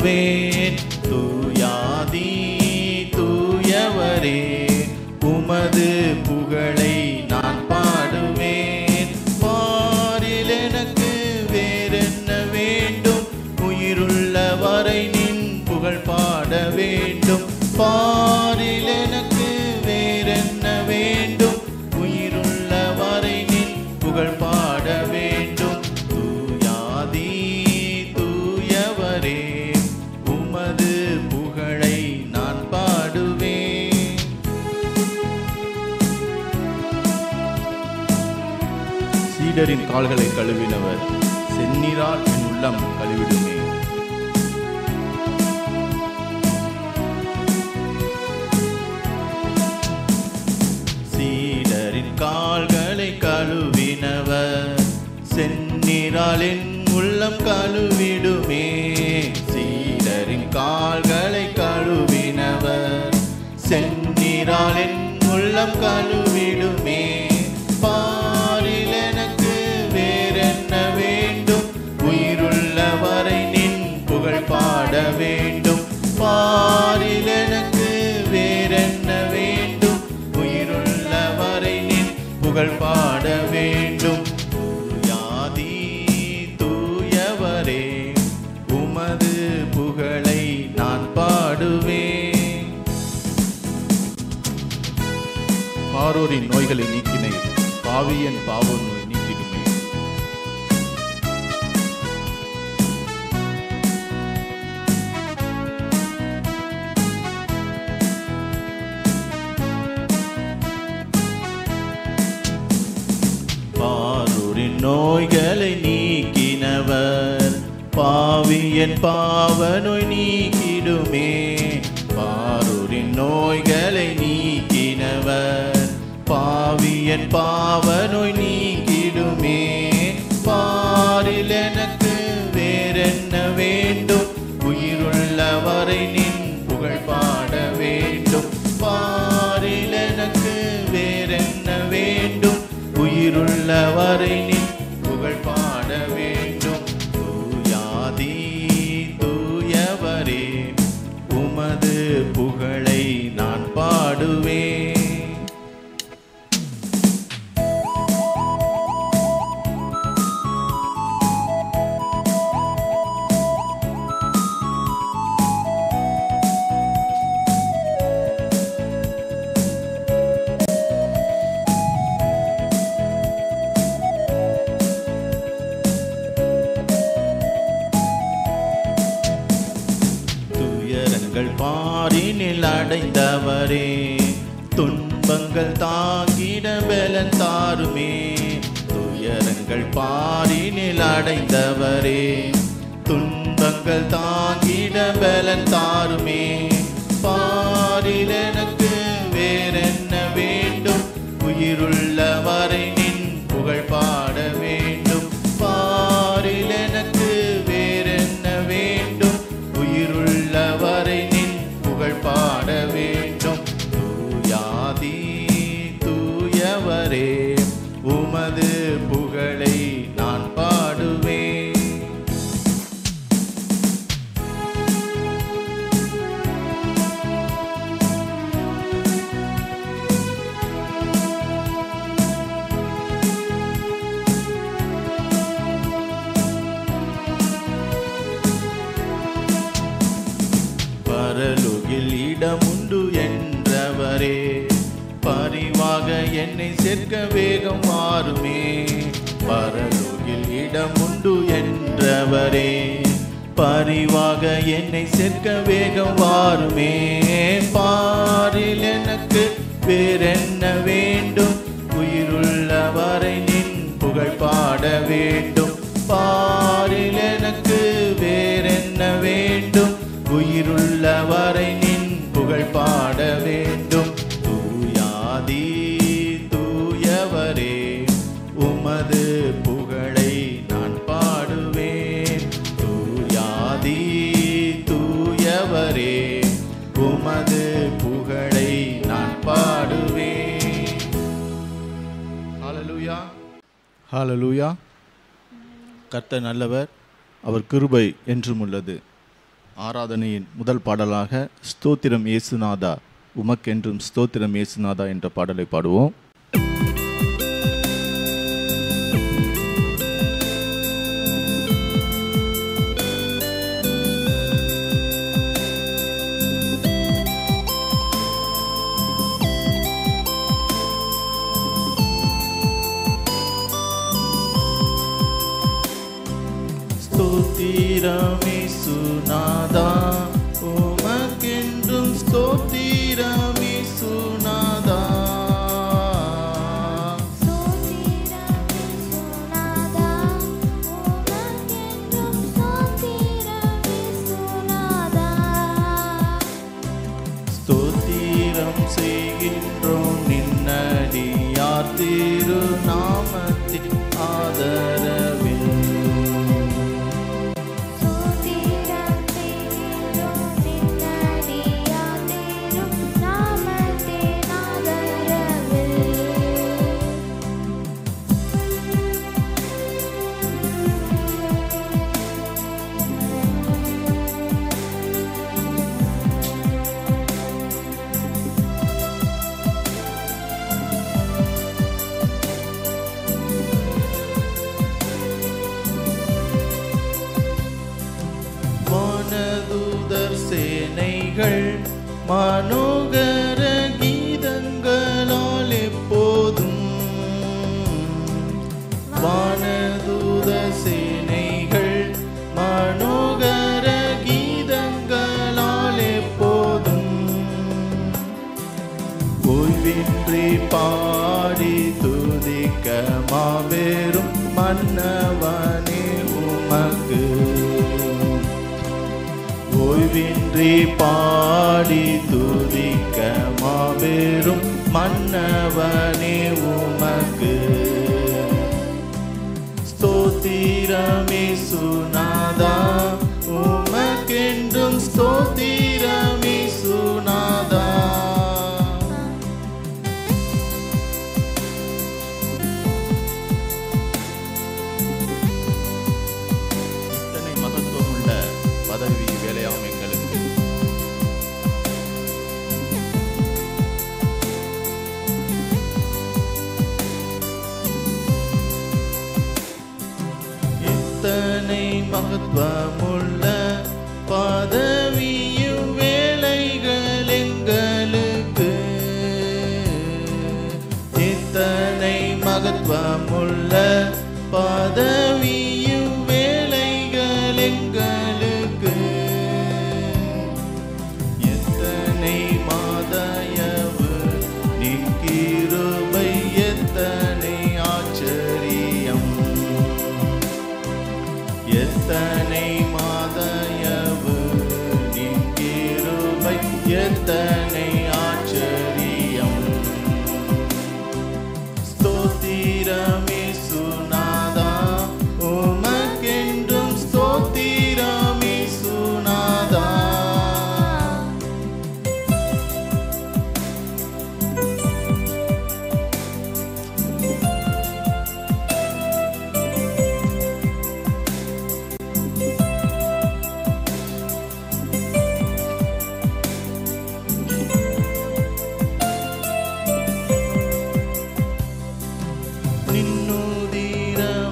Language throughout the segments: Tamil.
பாடுவேன். தூயாதி தூயவரே உமது புகழை நான் பாடுவேன். பாரில் எனக்கு வேறென்ன வேண்டும், உயிருள்ள வரை நின் புகழ் பாட வேண்டும். பாரில் எனக்கு வேறென்ன வேண்டும், உயிருள்ள வரை நின் புகழ் பாட வேண்டும். தூயாதி தூயவரே உமது புகழை நான் பாடுவேன். சீடரின் கால்களை கழுவினவர் செந்நீரால் என் உள்ளம் கழுவிடுமே. சீடரின் கால்களை கழுவினவர் செந்நீரால் என் உள்ளம் கழுவிடுமே. சீடரின் கால்களை கழுவினவர் செந்நீரால் என் உள்ளம் கழுவிடுமே. பாரில் எனக்கு வேறென்ன வேண்டும், உயிருள்ள வரை நின் புகழ் பாட வேண்டும். பாரில் எனக்கு வேறென்ன வேண்டும், உயிருள்ள வரை நின் புகழ் பாட வேண்டும். தூயாதி தூயவரே உமது புகழை நான் பாடுவேன். பாரோரின் நோய்களை நீக்கினை, பாவியன் பாவ நோய் நீக்கிடுமே. பாரோரின் நோய்களை நீக்கினவர் பாவியன் பாவ நோய் நீக்கிடுமே. பாரோரின் நோய்களை நீக்கினவர் பாவியன் பாவ நோய் நீக்கிடுமே. பாரில் எனக்கு வேறென்ன வேண்டும், உயிருள்ள வரை நின் புகழ் பாட வேண்டும். பாரில் எனக்கு வேறென்ன வேண்டும், உயிருள்ள வரை நின் புகழ் பாட வேண்டும். தூயாதி தூயவரே உமது புகழை நான் பாடுவேன். பாரினில் அடைந்தவரே துன்பங்கள் தாங்கிட பலன் தாருமே. துயரங்கள் பாரினில் அடைந்தவரே துன்பங்கள் தாங்கிட பலன் தாருமே. பாரில் எனக்கு வேறென்ன வேண்டும், உயிருள்ள வரை நின் புகழ் பாட வேண்டும். பாரில் எனக்கு வேறென்ன வேண்டும், உயிருள்ள வரை நின் புகழ் பாட வேண்டும். தூயாதி தூயவரே உமது புகழை நான் பாடுவேன். பரலோகில் இடமுண்டு என்றவரே பரிவாக என்னை சேர்க்க வேகம் மாறுமே. பரலோகில் இடமுண்டு என்றவரே பரிவாக என்னை சேர்க்க வேகம் வாருமே. பாரில் எனக்கு வேறென்ன வேண்டும், உயிருள்ள வரை நின் புகழ் பாட வேண்டும். பாரில் எனக்கு வேறென்ன வேண்டும், உயிருள்ள வரை நின் புகழ் பாட வேண்டும். தூயாதி தூயவரே உமது புகழை நான் பாடுவேன். தூயாதி தூயவரே உமது புகழை நான் பாடுவேன். ஹல்லேலூயா ஹல்லேலூயா. கர்த்தர் நல்லவர், அவர் கிருபை என்றும் உள்ளது. ஆராதனையின் முதல் பாடலாக ஸ்தோத்திரம் இயேசுநாதா உமக்கென்றும் ஸ்தோத்திரம் இயேசுநாதா என்ற பாடலை பாடுவோம். ஸ்தோத்திரம் இயேசுநாதா உமக்கென்றும் ஸ்தோத்திரம் இயேசுநாதா. ஸ்தோத்திரம் இயேசுநாதா உமக்கென்றும் ஸ்தோத்திரம் இயேசுநாதா. ஸ்தோத்திரம் செய்கின்றோம் நின்னடியார் திருநாமத்தின் ஆதரவில். வானதூதர் சேனைகள் மனோகர கீதங்களால் எப்போதும், வானதூதர் சேனைகள் மனோகர கீதங்களால் எப்போதும் ஓய்வின்றி பாடி துதிக்க மாபெரும் மன்னவனே உமக்கு. ஓய்வின்றி பாடி துதிக்க மாபெரும் மன்னவனே உமக்கு. ஸ்தோத்திரம் இயேசுநாதா உமக்கென்றும் ஸ்தோத்திரம் இயேசுநாதா. இத்தனை மகத்துவமுள்ள பதவி வேலையாம் எங்களுக்கு. இத்தனை மகத்துவமுள்ள பதவியும் வேலைகள் எங்களுக்கு. இத்தனை மகத்துவமுள்ள பதவியும் வேலைகள் எங்களுக்கு. எத்தனை மாதயவு நின் கிருபை எத்தனை ஆச்சரியம். எத்தனை மாதயவு நின் கிருபை எத்தனை ஆச்சரியம். ஸ்தோத்திரம் இயேசுநாதா உமக்கென்றும் ஸ்தோத்திரம் இயேசுநாதா.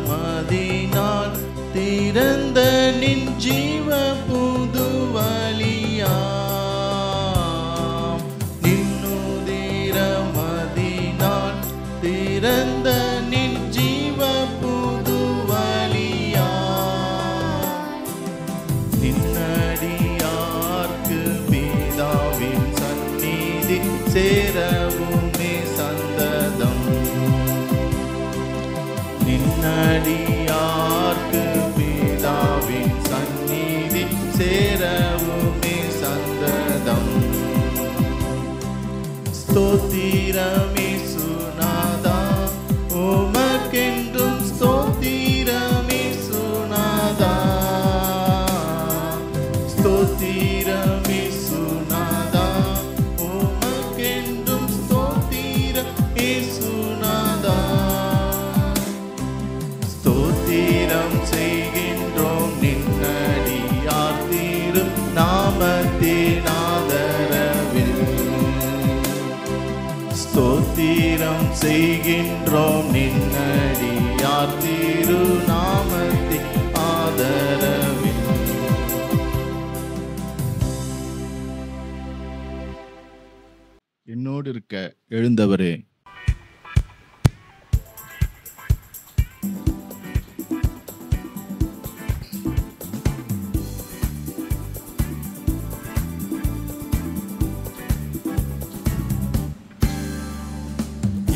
நின்னுதிரமதினால் திறந்த நின் ஜீவ புதுவலியாம். நின்னுதிரமதினால் திறந்த நின் ஜீவ புதுவலியாம். நின்னடியார்க்கு பிதாவின் சந்நிதி சேரவுமே சந்ததம். நின்னடியார்க்கு பிதாவின் சந்நிதி சேரவுமே சந்ததம். ஸ்தோத்திரம் இயேசுநாதா உமக்கென்றும் ஸ்தோத்திரம் இயேசுநாதா. ஸ்தோத்திரம் இயேசுநாதா உமக்கென்றும் ஸ்தோத்திரம் இயேசுநாதா. ஸ்தோத்திரம் செய்கின்றோம் நின்னடியார் திரு ஸ்தோத்திரம் செய்கின்றோம் நின்னடியார் திருநாமத்தின் ஆதரவில். என்னோடு இருக்க எழுந்தவரே,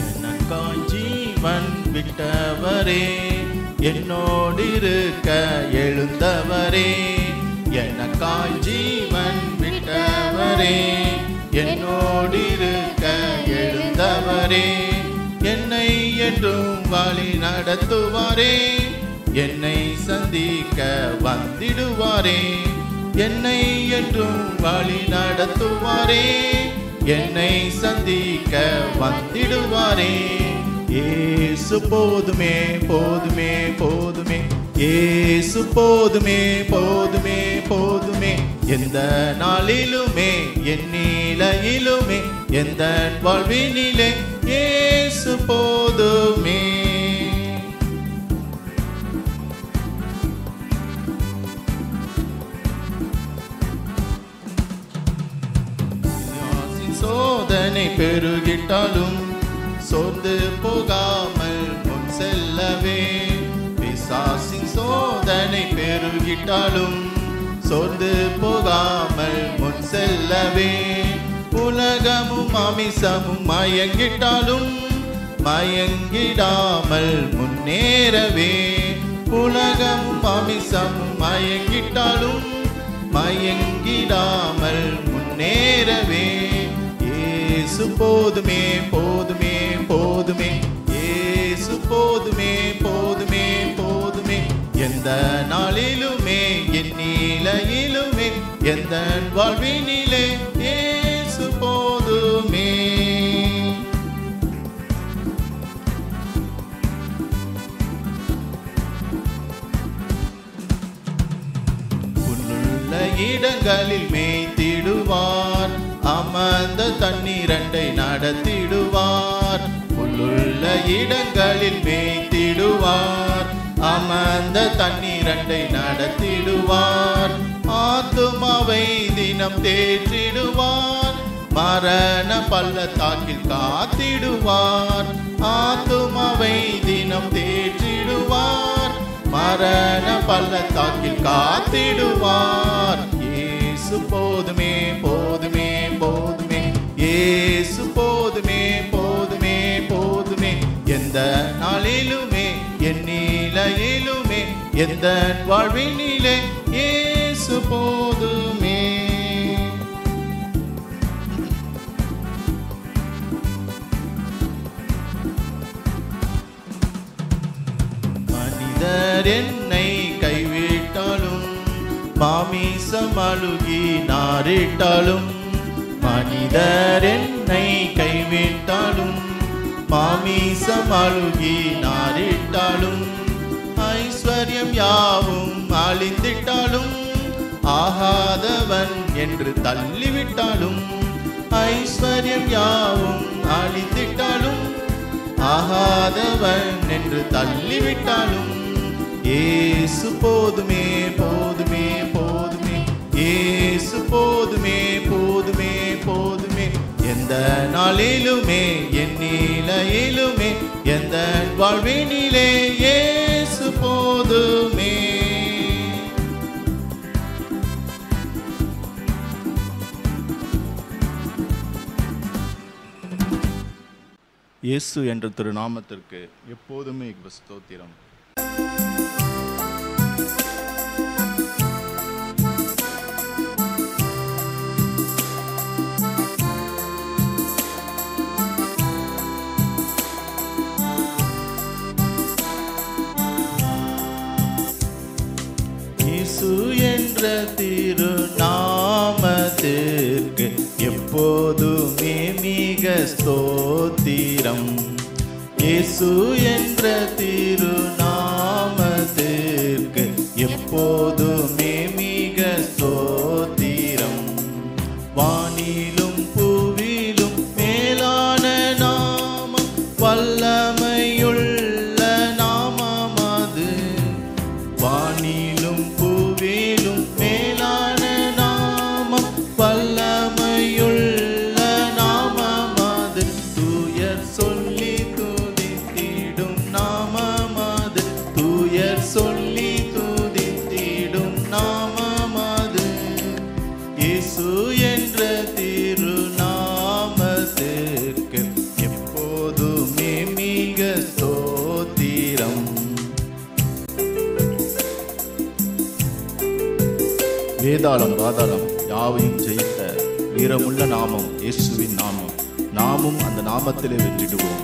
எனக்காய் ஜீவன் விட்டவரே, என்னோடு இருக்க எழுந்தவரே, எனக்காய் ஜீவன் விட்டவரே, என்னோடு இருக்க எழுந்தவரே, என்னை என்றும் வழி நடத்துவாரே, என்னை சந்திக்க வந்திடுவாரே, என்னை என்றும் வழி நடத்துவாரே, என்னை சந்திக்க வந்திடுவாரே. இயேசு போதுமே போதுமே போதுமே, இயேசு போதுமே போதுமே போதுமே, எந்த நாளிலுமே என் நிலையிலுமே எந்த வாழ்வினிலே இயேசு போதுமே. சோதனை பெருகிட்டாலும் சோர்ந்து போகாமல் முன் செல்லவே, பிசாசின் சோதனை பெருகிட்டாலும் சோர்ந்து போகாமல் முன் செல்லவே, உலகமும் மாமிசமும் மயங்கிட்டாலும் மயங்கிடாமல் முன்னேறவே, உலகமும் மாமிசமும் மயங்கிட்டாலும் மயங்கிடாமல் முன்னேறவே, இயேசு போதுமே போதுமே போதுமே, இயேசு போதுமே போதுமே போதுமே, எந்த நாளிலுமே என் நிலையிலுமே எந்த வாழ்வினிலே இயேசு போதுமே. புல்லுள்ள இடங்களில் மேய்த்திடுவார், அமர்ந்த தண்ணீரண்டை நடத்திடுவார், புல்லுள்ள இடங்களில் மேய்த்திடுவார், அமர்ந்த தண்ணீரண்டை நடத்திடுவார், ஆத்துமாவை தினம் தேற்றிடுவார், மரண பள்ளத்தாக்கில் காத்திடுவார், ஆத்துமாவை தினம் தேற்றிடுவார், மரண பள்ளத்தாக்கில் காத்திடுவார். இயேசு போதுமே போதுமே போதுமே, இயேசு போதுமே போதுமே போதுமே, எந்த நாளிலுமே என் நிலையிலுமே எந்த வாழ்வினிலே இயேசு போதுமே. மனிதர் என்னை கைவிட்டாலும் மாமிசம் அழுகி நாரிட்டாலும், மனிதர் என்னை கைவிட்டாலும் மாமிசம் அழுகி நாரிட்டாலும், ஐஸ்வர்யம் யாவும் அழிந்திட்டாலும் ஆகாதவன் என்று தள்ளிவிட்டாலும், ஐஸ்வர்யம் யாவும் அழிந்திட்டாலும் ஆகாதவன் என்று தள்ளிவிட்டாலும், இயேசு போதுமே போதுமே போதுமே, இயேசு போதுமே போதுமே போதுமே, எந்த நாளிலுமே என் நிலையிலுமே எந்த வாழ்வினிலே இயேசு போதுமே. இயேசு என்ற திருநாமத்திற்கு எப்போதுமே ஸ்தோத்திரம். இயேசு என்ற திருநாமத்திற்கு எப்போதுமே மிக ஸ்தோத்திரம். இயேசு என்ற திருநாமத்திற்கு எப்போதுமே மிக ஸ்தோத்திரம். வானிலும் பூவிலும் மேலான நாமம் சொல்லி துதித்திடும் நாமமது, தூயர் சொல்லி துதித்திடும் நாமமது. இயேசு என்ற திருநாமத்திற்கு எப்போதுமே மிக ஸ்தோத்திரம். வேதாளம் பாதாளம் யாவையும் ஜெயித்த வீரமுள்ள நாமம் இயேசுவின் நாமம். நாமும் அந்த நாமத்திலே வெற்றிடுவோம்.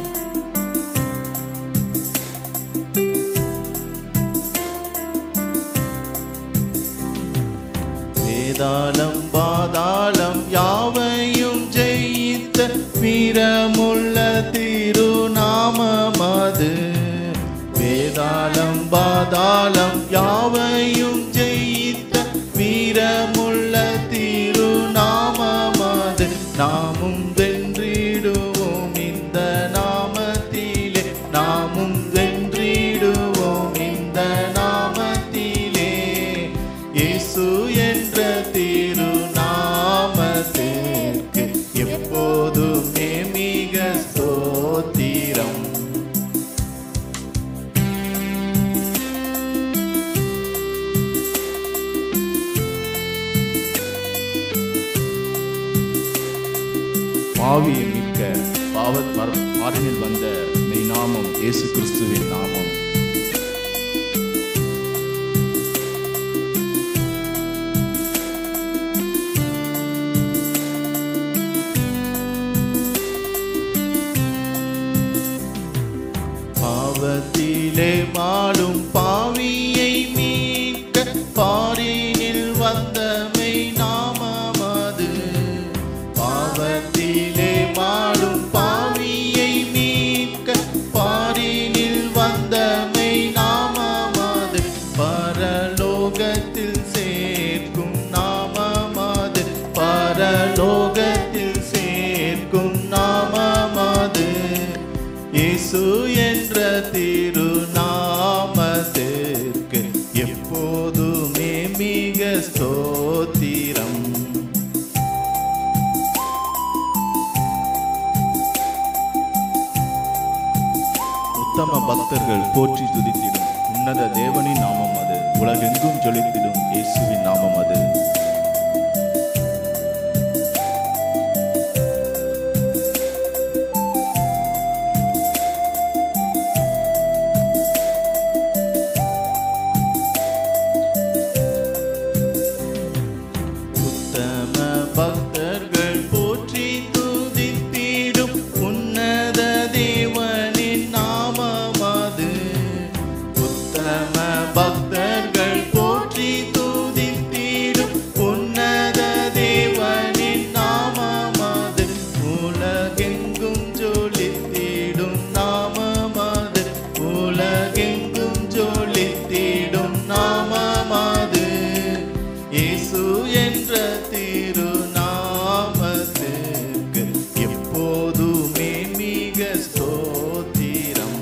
வேதாளம் பாதாளம் யாவையும் ஜெயித்த வீரமுள்ள திருநாமமது. வேதாளம் பாதாளம் யாவையும் ஜெயித்த வீரமுள்ள திருநாமமது. நாமும் வென்றிடுவோம் இந்த நாமத்திலே, நாமும் வென்றிடுவோம் இந்த நாமத்திலே. இயேசு என்ற திருநாமத்திற்கு எப்போதுமே மிக ஸ்தோத்திரம். பாவியை மீட்க பாவத்தில் வந்த மெய் நாமம் இயேசு கிறிஸ்துவின் நாமம். பாவத்திலே மாடும் பாவியை மீட்க பாரினில் வந்த மெய் நாமமது. பாவத்திலே மாடும் பாவியை மீட்க பாரினில் வந்த மெய் நாமமது. பரலோகத்தில் சேர்க்கும் நாமமது, பரலோகத்தில் சேர்க்கும் நாமமது. இயேசு என்ற திருநாமத்திற்கு எப்போதுமே மிக ஸ்தோத்திரம். உத்தம பக்தர்கள் போற்றி துதித்திடும் உன்னத தேவனின் நாமம் அது. உலகெங்கும் ஜொலித்திடும் இயேசுவின் நாமம் அது. உத்தம பக்தர்கள் போற்றி துதித்திடும் உன்னத தேவனின் நாமம் அது. உத்தம பக்தர்கள் போற்றி துதித்திடும் உன்னத தேவனின் நாமம் அது. உலகெங்கும் ஜொலித்திடும் நாமம் அது, உலகெங்கும் ஜொலித்திடும் நாமம் அது. இயேசு என்ற திருநாமத்திற்கு எப்போதுமே மிக ஸ்தோத்திரம்.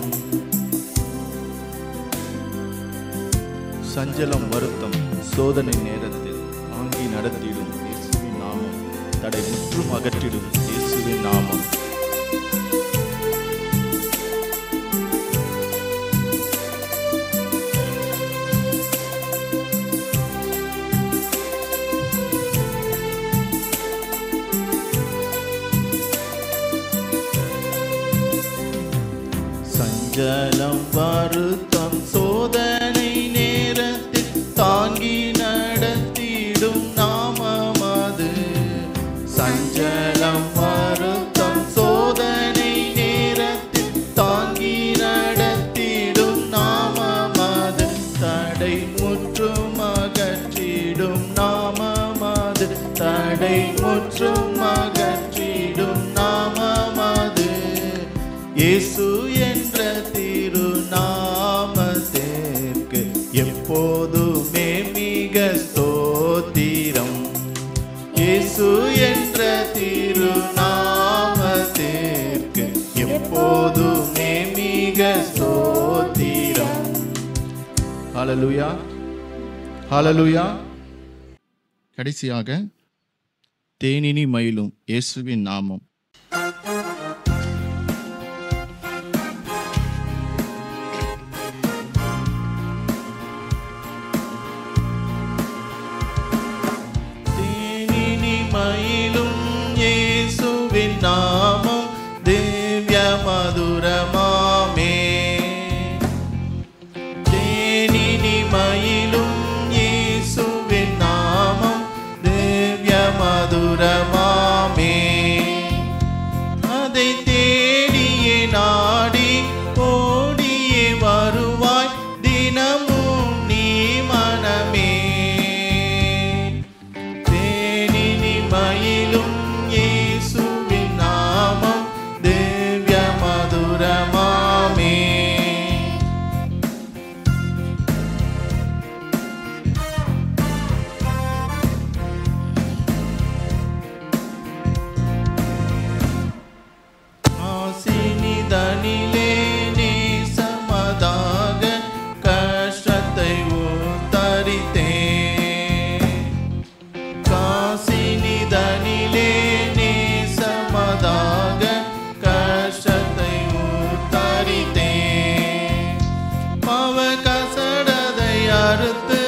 சஞ்சலம் வருத்தம் சோதனை நேரத்தில் தாங்கி நடத்திடும் இயேசுவின் நாமம். தடை முற்றும் அகற்றிடும் இயேசுவின் நாமம். சஞ்சலம் வருத்தம் சோதனை நேரத்தில் தாங்கி நடத்திடும் நாமம் அது. சஞ்சலம் வருத்தம் சோதனை நேரத்தில் தாங்கி நடத்திடும் நாமம் அது. தடை முற்றும் அகற்றிடும் நாமம் அது, தடை முற்றும் அகற்றிடும் நாமம் அது. இயேசு என்ற திருநாமத்திற்கு எப்போதுமே மிக ஸ்தோத்திரம். இயேசு என்ற திருநாமத்திற்கு எப்போதுமே மிக ஸ்தோத்திரம். ஹல்லேலூயா, ஹல்லேலூயா. கடைசியாக தேனினி மயிலும் இயேசுவின் நாமம். மதுரமாமே. தேனினி மயிலும் இயேசுவின் நாமம் திவ்ய மதுரமாமே. அதை தேடியே நாடி ஓடியே வருவாய் தினமும் நீ மனமே. தேனினி மயிலும் இயேசுவின் நாமம் திவ்ய மதுரமாமே. ஆசினிதனிலே நேசமதாக கஷ்டத்தை உத்தரித்தேன். காசினிதனிலே நேசமதாக கஷ்டத்தை உத்தரித்தேன். பவ கசடதை அறுத்து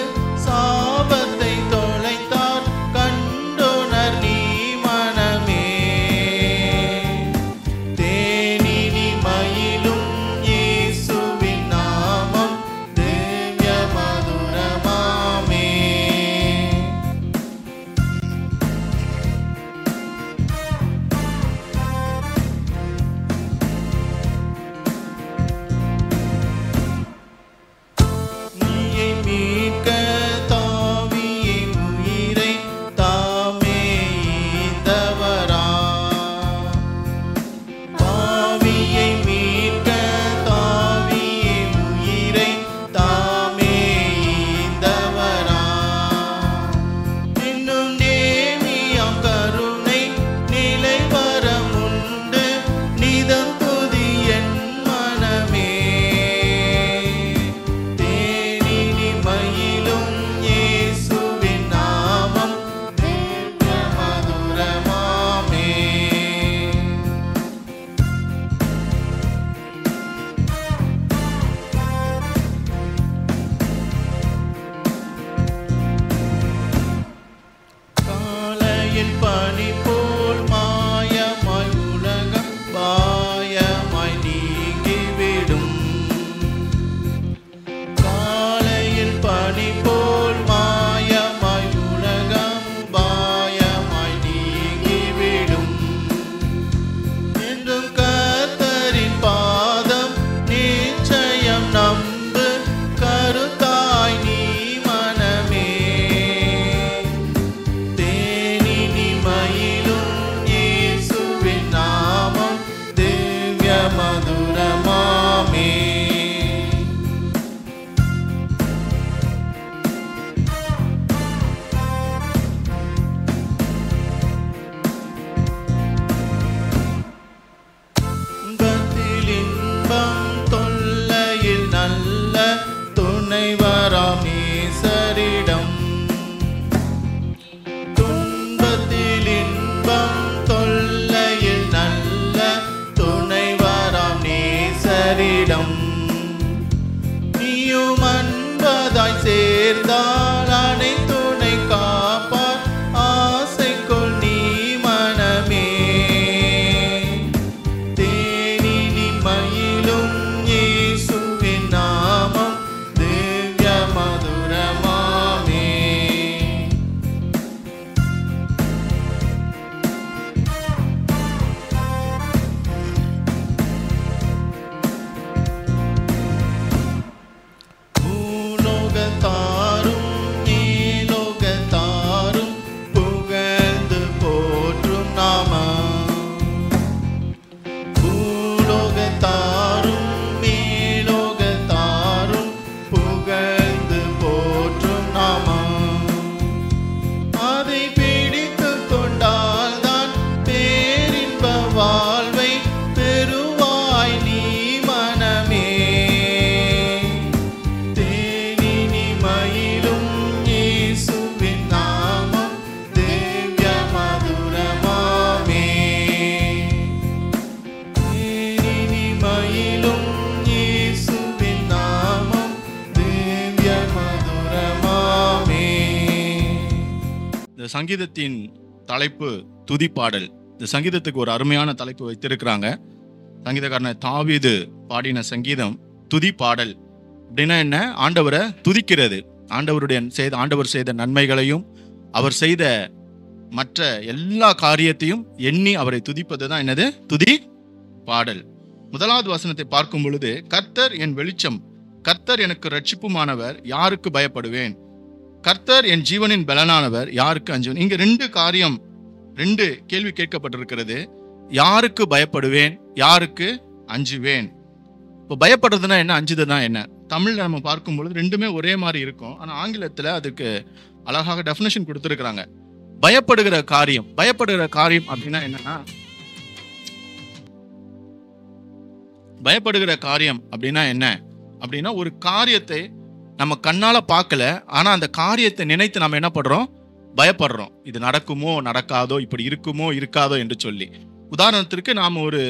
சாபத்தை தொலைத்தார் கண்டுணர் நீ மனமே. தேனினி மயிலும் இயேசுவின் நாமம் திவ்ய மதுரமாமே. நீயை மீட்க தாவியை உயிரை தாமே ஈந்தவரா. பாவியை மீட்க தாவியை உயிரை தாமே ஈந்தவரா. இன்னும் நேமியாம் கருணை நிலை வரமுண்டு நிதம் துதி என் மனமே. தேனினி மயிலும் இயேசுவின் நாமம் திவ்ய மதுரமாமே. காலையில் பனி போல் மாயமாய் உலகம் பாயமாய் நீங்கிவிடும். காலையில் பனி போல் மாயமாய் உலகம் பாயமாய் நீங்கிவிடும். என்றும் கர்த்தரின் பாதம் நிச்சயம் நம்பு கருத்தாய் நீ மனமே. தேனினி மயிலும் இயேசுவின் நாமம் திவ்ய மதுரமாமே. துன்பத்தில் இன்பம் தொல்லையில் நல்ல துணைவராம் நேசரிடம். துன்பத்தில் இன்பம் தொல்லையில் நல்ல துணைவராம் நேசரிடம். நீயும் அன்பதாய் சேர்ந்தால் அனைத்துணை காப்பார் ஆசைக்குள் நீ மனமே. தேனினி மயிலும் இயேசுவின் நாமம் திவ்ய மதுரமாமே. பூலோகத்தாரும் நீலோகத்தாரும் புகழ்ந்து போற்றும் நாமம். பூலோகத்தாரும் மேலோகத்தாரும் புகழ்ந்து போற்றும் நாமம். அதை பிடித்துக் கொண்டால்தான் பேரின்ப வாழ்வை பெறுவாய் நீ மனமே. தேனினி மயிலும் இயேசுவின் நாமம் திவ்ய மதுரமாமே. தேனினி மயிலும் இயேசுவின் நாமம் திவ்ய மதுரமாமே. இந்த சங்கீதத்தின் தலைப்பு துதிப்பாடல். இந்த சங்கீதத்துக்கு ஒரு அருமையான தலைப்பு வைத்திருக்கிறாங்க. சங்கீதக்காரன் தாவீது பாடின சங்கீதம் துதி பாடல். அப்படின்னா என்ன? ஆண்டவரை துதிக்கிறது. ஆண்டவர் செய்த நன்மைகளையும் அவர் செய்த மற்ற எல்லா காரியத்தையும் எண்ணி அவரை துதிப்பது தான் என்னது? துதி பாடல். முதலாவது வசனத்தை பார்க்கும் பொழுது, கர்த்தர் என் வெளிச்சம், கர்த்தர் எனக்கு ரட்சிப்புமானவர், யாருக்கு பயப்படுவேன்? கர்த்தர் என் ஜீவனின் பலனானவர், யாருக்கு அஞ்சுவேன்? இங்க ரெண்டு கேள்வி கேட்கப்பட்டிருக்கிறது. யாருக்கு பயப்படுவேன், யாருக்கு அஞ்சுவேன்? இப்போ பயப்படுறதுனா என்ன, அஞ்சுதுன்னா என்ன? தமிழ்ல நம்ம பார்க்கும் பொழுது ரெண்டுமே ஒரே மாதிரி இருக்கும். ஆனா ஆங்கிலத்துல அதுக்கு அழகாக டெஃபினேஷன் கொடுத்துருக்குறாங்க. பயப்படுகிற காரியம் அப்படின்னா என்னன்னா, பயப்படுகிற காரியம் அப்படின்னா என்ன அப்படின்னா, ஒரு காரியத்தை நம்ம கண்ணால பார்க்கல, ஆனா அந்த காரியத்தை நினைத்து நம்ம என்ன பண்றோம்? பயப்படுறோம். இது நடக்குமோ நடக்காதோ, இப்படி இருக்குமோ இருக்காதோ என்று சொல்லி. உதாரணத்திற்கு நாம் ஒரு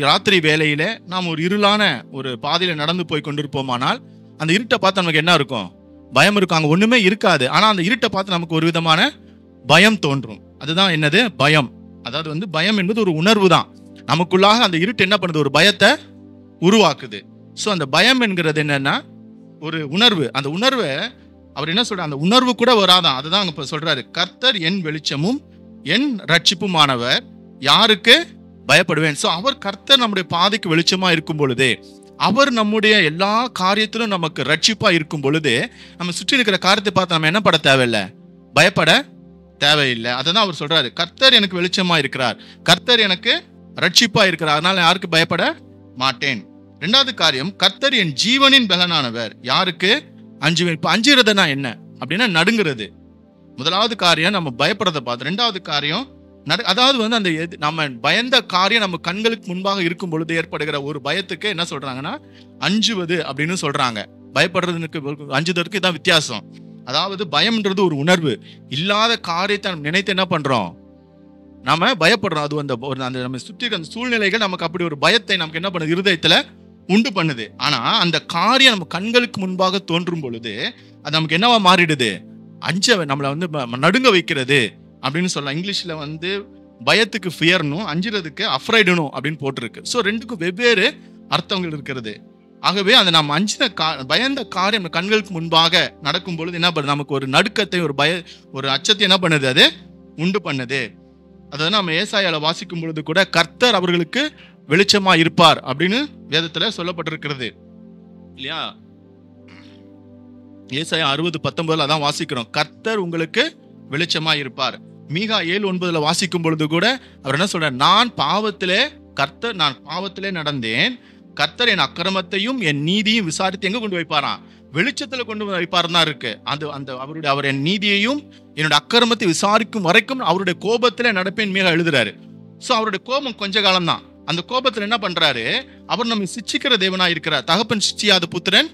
ராத்திரி வேளையில நாம் ஒரு இருளான ஒரு பாதையில நடந்து போய் கொண்டிருப்போமானால், அந்த இருட்டை பார்த்து நமக்கு என்ன இருக்கும்? பயம் இருக்கும். அங்க ஒண்ணுமே இருக்காது, ஆனா அந்த இருட்டை பார்த்து நமக்கு ஒரு விதமான பயம் தோன்றும். அதுதான் என்னது? பயம். அதாவது பயம் என்பது ஒரு உணர்வு தான். நமக்குள்ளாக அந்த இருட்டு என்ன பண்ணுது? ஒரு பயத்தை உருவாக்குது. ஸோ அந்த பயம் என்கிறது என்னன்னா ஒரு உணர்வு. அந்த உணர்வை அவர் என்ன சொல்றாரு? அந்த உணர்வு கூட வராதான். அதுதான் இப்ப சொல்றாரு, கர்த்தர் என் வெளிச்சமும் என் ரட்சிப்புமானவர், யாருக்கு பயப்படுவேன்? ஸோ அவர் கர்த்தர் நம்முடைய பாதைக்கு வெளிச்சமா இருக்கும் பொழுது, அவர் நம்முடைய எல்லா காரியத்திலும் நமக்கு ரட்சிப்பா இருக்கும் பொழுது, நம்ம சுற்றி இருக்கிற காரியத்தை பார்த்து நம்ம என்ன பட தேவையில்லை? பயப்பட தேவையில்லை. அதான் அவர் சொல்றாரு, கர்த்தர் எனக்கு வெளிச்சமா இருக்கிறார், கர்த்தர் எனக்கு ரட்சிப்பா இருக்கிறார், அதனால யாருக்கு பயப்பட மாட்டேன். ரெண்டாவது காரியம், கர்த்தர் என் ஜீவனின் பலனானவர், யாருக்கு அஞ்சுவேன்? இப்ப அஞ்சுறதுனா என்ன அப்படின்னா நடுங்கிறது. முதலாவது காரியம் நம்ம பயப்படுறதை பார்த்து, ரெண்டாவது காரியம் அதாவது அந்த நம்ம பயந்த காரியம் நம்ம கண்களுக்கு முன்பாக இருக்கும் பொழுது ஏற்படுகிற ஒரு பயத்துக்கு என்ன சொல்றாங்கன்னா அஞ்சுவது அப்படின்னு சொல்றாங்க. பயப்படுறதுக்கு அஞ்சுதற்கு இதான் வித்தியாசம். அதாவது பயம்ன்றது ஒரு உணர்வு. இல்லாத காரியத்தை நம்ம நினைத்து என்ன பண்றோம்? நாம பயப்படுறோம். அது அந்த நம்ம சுற்றி அந்த சூழ்நிலைகள் நமக்கு அப்படி ஒரு பயத்தை நமக்கு என்ன பண்ணுது? இருதயத்துல உண்டு பண்ணுது. ஆனா அந்த காரியம் நம்ம கண்களுக்கு முன்பாக தோன்றும் பொழுது அது நமக்கு என்னவா மாறிடுது? நம்மளை நடுங்க வைக்கிறது அப்படின்னு சொல்லலாம். இங்கிலீஷ்ல பயத்துக்கு ஃபியர்னும் அஞ்சுறதுக்கு அஃப்ரைடுனும் அப்படின்னு போட்டிருக்கு. ஸோ ரெண்டுக்கும் வெவ்வேறு அர்த்தங்கள் இருக்கிறது. ஆகவே அந்த நம்ம பயந்த காரியம் கண்களுக்கு முன்பாக நடக்கும் பொழுது என்ன பண்ணுது? நமக்கு ஒரு நடுக்கத்தை, ஒரு அச்சத்தை என்ன பண்ணுது? அது உண்டு பண்ணுது. அதாவது நம்ம ஏசாயால வாசிக்கும் பொழுது கூட கர்த்தர் அவர்களுக்கு வெளிச்சமா இருப்பார் அப்படின்னு வேதத்துல சொல்லப்பட்டிருக்கிறது இல்லையா? ஏசாயா 60:19 அதான் வாசிக்கிறோம், கர்த்தர் உங்களுக்கு வெளிச்சமா இருப்பார். மீகா 7:9 வாசிக்கும் பொழுது கூட அவர் என்ன சொல்றார்? நான் பாவத்திலே நடந்தேன், கர்த்தர் என் அக்கிரமத்தையும் என் நீதியும் விசாரித்து எங்க கொண்டு வைப்பாராம்? வெளிச்சத்துல கொண்டு வைப்பாருன்னு தான் இருக்கு. அவர் என் நீதியையும் என்னோட அக்கிரமத்தை விசாரிக்கும் வரைக்கும் அவருடைய கோபத்துல நடப்பேன் மீகா எழுதுறாரு. சோ அவருடைய கோபம் கொஞ்ச காலம் தான். அந்த கோபத்துல என்ன பண்றாரு? அவர் நம்ம சிச்சிக்கிற தேவனா இருக்கிறார். தகப்பன் சிச்சியாத புத்திரன்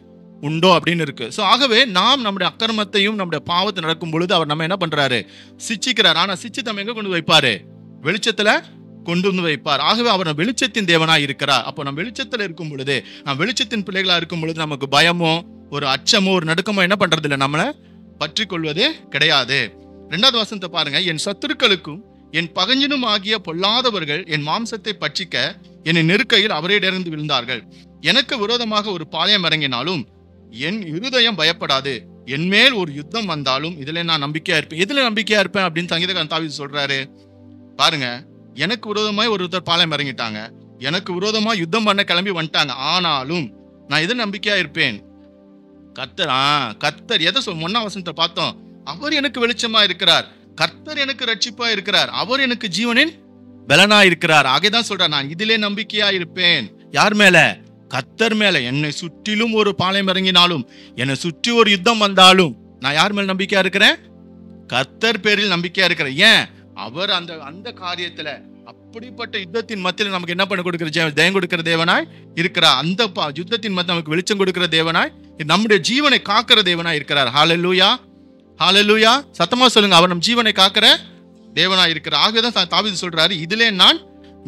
உண்டோ அப்படின்னு இருக்கு. ஸோ ஆகவே நாம் நம்முடைய அக்கிரமத்தையும் நம்முடைய பாவத்தை நடக்கும் பொழுது அவர் நம்ம என்ன பண்றாரு? சிச்சிக்கிறார். ஆனா சிச்சி நம்ம எங்க கொண்டு வைப்பாரு? வெளிச்சத்துல கொண்டு வந்து வைப்பார். ஆகவே அவர் வெளிச்சத்தின் தேவனா இருக்கிறார். அப்போ நம்ம வெளிச்சத்துல இருக்கும் பொழுது, நம்ம வெளிச்சத்தின் பிள்ளைகளா இருக்கும் பொழுது நமக்கு பயமோ ஒரு அச்சமோ ஒரு நடுக்கமோ என்ன பண்றது இல்லை, நம்மளை பற்றி கொள்வது கிடையாது. ரெண்டாவது வசனத்தை பாருங்க, என் சத்துருக்களுக்கும் என் பகஞ்சனும் ஆகிய பொல்லாதவர்கள் என் மாம்சத்தை பட்சிக்க என்னை நெருக்கையில் அவரிடமிருந்து விழுந்தார்கள். எனக்கு விரோதமாக ஒரு பாளையம் இறங்கினாலும் என் இருதயம் பயப்படாது. என் மேல் ஒரு யுத்தம் வந்தாலும் இதுல நான் நம்பிக்கையா இருப்பேன். எதுல நம்பிக்கையா இருப்பேன் அப்படின்னு சங்கீதக்காரன் தாவீது சொல்றாரு. பாருங்க, எனக்கு விரோதமாய் ஒருத்தர் பாளையம் இறங்கிட்டாங்க, எனக்கு விரோதமா யுத்தம் பண்ண கிளம்பி வந்துட்டாங்க, ஆனாலும் நான் எது நம்பிக்கையா இருப்பேன்? கர்த்தர் எதை ஒன்னாம் வசனத்தை பார்த்தோம், அவர் எனக்கு வெளிச்சமா இருக்கிறார், கர்த்தர் எனக்கு ரட்சிப்பா இருக்கிறார், அவர் எனக்கு ஜீவனின் பலனா இருக்கிறார். ஆகைதான் சொல்றார், நான் இதிலே நம்பிக்கையா இருப்பேன். யார் மேல? கர்த்தர் மேல. என்னை சுற்றிலும் ஒரு பாளையம் இறங்கினாலும், என்னை சுற்றி ஒரு யுத்தம் வந்தாலும் நான் யார் மேல நம்பிக்கையா இருக்கிறேன்? கர்த்தர் பேரில் நம்பிக்கையா இருக்கிறேன். ஏன்? அவர் அந்த காரியத்துல அப்படிப்பட்ட யுத்தத்தின் மத்தியில் நமக்கு என்ன பண்ண கொடுக்கிற ஜெயம் கொடுக்கிற தேவனாய் இருக்கிறார். அந்த யுத்தத்தின் மத்தியில் நமக்கு வெளிச்சம் கொடுக்கிற தேவனாய், நம்முடைய ஜீவனை காக்கிற தேவனாய் இருக்கிறார். ஹல்லேலூயா, ஹல்லேலூயா. சத்தமா சொல்லுங்க, அவர் நம் ஜீவனை காக்கிற தேவனாய் இருக்கிறார். ஆகவேதான் தாவீது சொல்றாரு, இதிலே நான்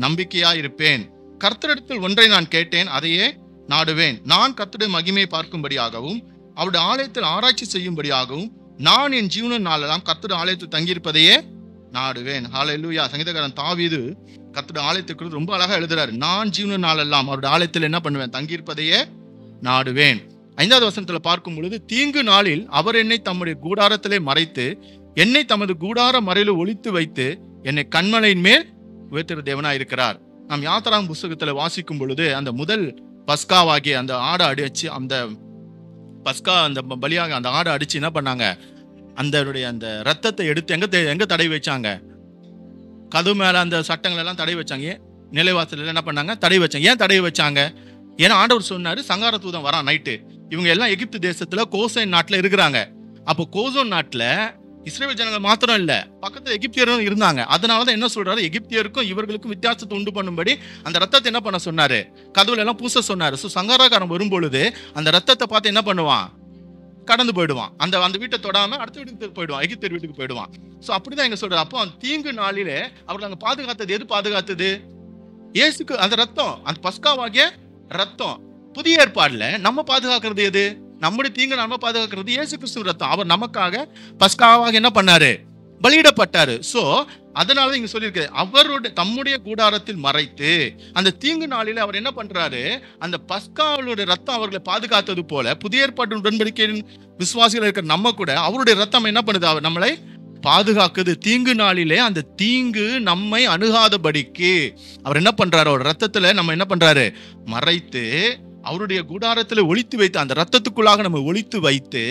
நம்பிக்கையா இருப்பேன். கர்த்தரிடத்தில் ஒன்றை நான் கேட்டேன், அதையே நாடுவேன். நான் கர்த்தருடைய மகிமையை பார்க்கும்படியாகவும் அவருடைய ஆலயத்தில் ஆராய்ச்சி செய்யும்படியாகவும் நான் என் ஜீவன நாளெல்லாம் கர்த்தருடைய ஆலயத்தில் தங்கியிருப்பதையே நாடுவேன். ஹல்லேலூயா. சங்கீதக்காரன் தாவீது கர்த்தருடைய ஆலயத்துக்கு ரொம்ப அழகா எழுதுறாரு. நான் ஜீவன நாளெல்லாம் அவருடைய ஆலயத்தில் என்ன பண்ணுவேன்? தங்கியிருப்பதையே நாடுவேன். 5வது வசனத்துல பார்க்கும் பொழுது, தீங்கு நாளில் அவர் என்னை தம்முடைய கூடாரத்திலே மறைத்து என்னை தமது கூடார மறையில ஒளித்து வைத்து என்னை கண்மலையின் மேல் உயர்த்துகிற தேவனா இருக்கிறார். நாம் யாத்திராம் புஸ்தகத்துல வாசிக்கும் பொழுது அந்த முதல் பஸ்காவாகிய அந்த ஆடை அடிச்சு, அந்த பஸ்கா அந்த பலியாக அந்த ஆடை அடிச்சு என்ன பண்ணாங்க? அந்த ரத்தத்தை எடுத்து எங்க தடவி வச்சாங்க? கதவு மேல அந்த சட்டங்கள் எல்லாம் தடவி வச்சாங்க. நிலைவாசல என்ன பண்ணாங்க? தடவி வச்சாங்க. ஏன் தடவி வச்சாங்க? ஏன்னா ஆண்டவர் சொன்னாரு, சங்கார தூதன் வரான் நைட்டு. இவங்க எல்லாம் எகிப்து தேசத்துல கோசேன் நாட்டுல இருக்கிறாங்க. அப்போ கோசோன் நாட்டுல இஸ்ரேல் ஜனங்கள் மாத்திரம் இல்ல, பக்கத்துல எகிப்தியரும் இருந்தாங்க. அதனாலதான் என்ன சொல்றாரு, எகிப்தியருக்கும் இவர்களுக்கும் வித்தியாசத்தை உண்டு பண்ணும்படி அந்த ரத்தத்தை என்ன பண்ண சொன்னாரு? கதவுல எல்லாம் பூச சொன்னாரு. சங்காரக்காரன் வரும் பொழுது அந்த ரத்தத்தை பார்த்து என்ன பண்ணுவான்? கடந்து போயிடுவான். அந்த வீட்டை தொடாம அடுத்த வீட்டுக்கு போயிடுவான், எகிப்தியர் வீட்டுக்கு போயிடுவான். சோ அப்படிதான் இங்க சொல்றாரு. அப்போ அந்த தீங்கு நாளிலே அவர்கள் அங்க பாதுகாத்தது எது பாதுகாத்தது? இயேசுக்கு அந்த ரத்தம், அந்த பஸ்காவாகிய ரத்தம். புதிய ஏற்பாடுல நம்ம பாதுகாக்கிறது எது? நம்முடைய தீங்கு நம்ம பாதுகாக்கிறது இயேசு கிறிஸ்து ரத்தம். அவர் நமக்காக பஸ்காவாக என்ன பண்ணாரு? பலியிடப்பட்டாரு. சோ அதனால இங்க சொல்லியிருக்கு, அவருடைய தம்முடைய கூடாரத்தில் மறைத்து அந்த தீங்கு நாளில அவர் என்ன பண்றாரு? அந்த பஸ்காவுடைய ரத்தம் அவர்களை பாதுகாத்தது போல புதிய ஏற்பாட்டு உடன்படிக்கையின் விசுவாசிகள் இருக்கிற நம்ம கூட அவருடைய ரத்தம் என்ன பண்ணுது? அவர் நம்மளை பாதுகாக்குது. தீங்கு நாளிலே அந்த தீங்கு நம்மை அணுகாதபடிக்கு அவர் என்ன பண்றாரு? அவர் ரத்தத்துல நம்ம என்ன பண்றாரு? மறைத்து அவருடைய கூடாரத்துல ஒளித்து வைத்து, அந்த ரத்தத்துக்குள்ளாக நம்ம ஒளித்து வைத்து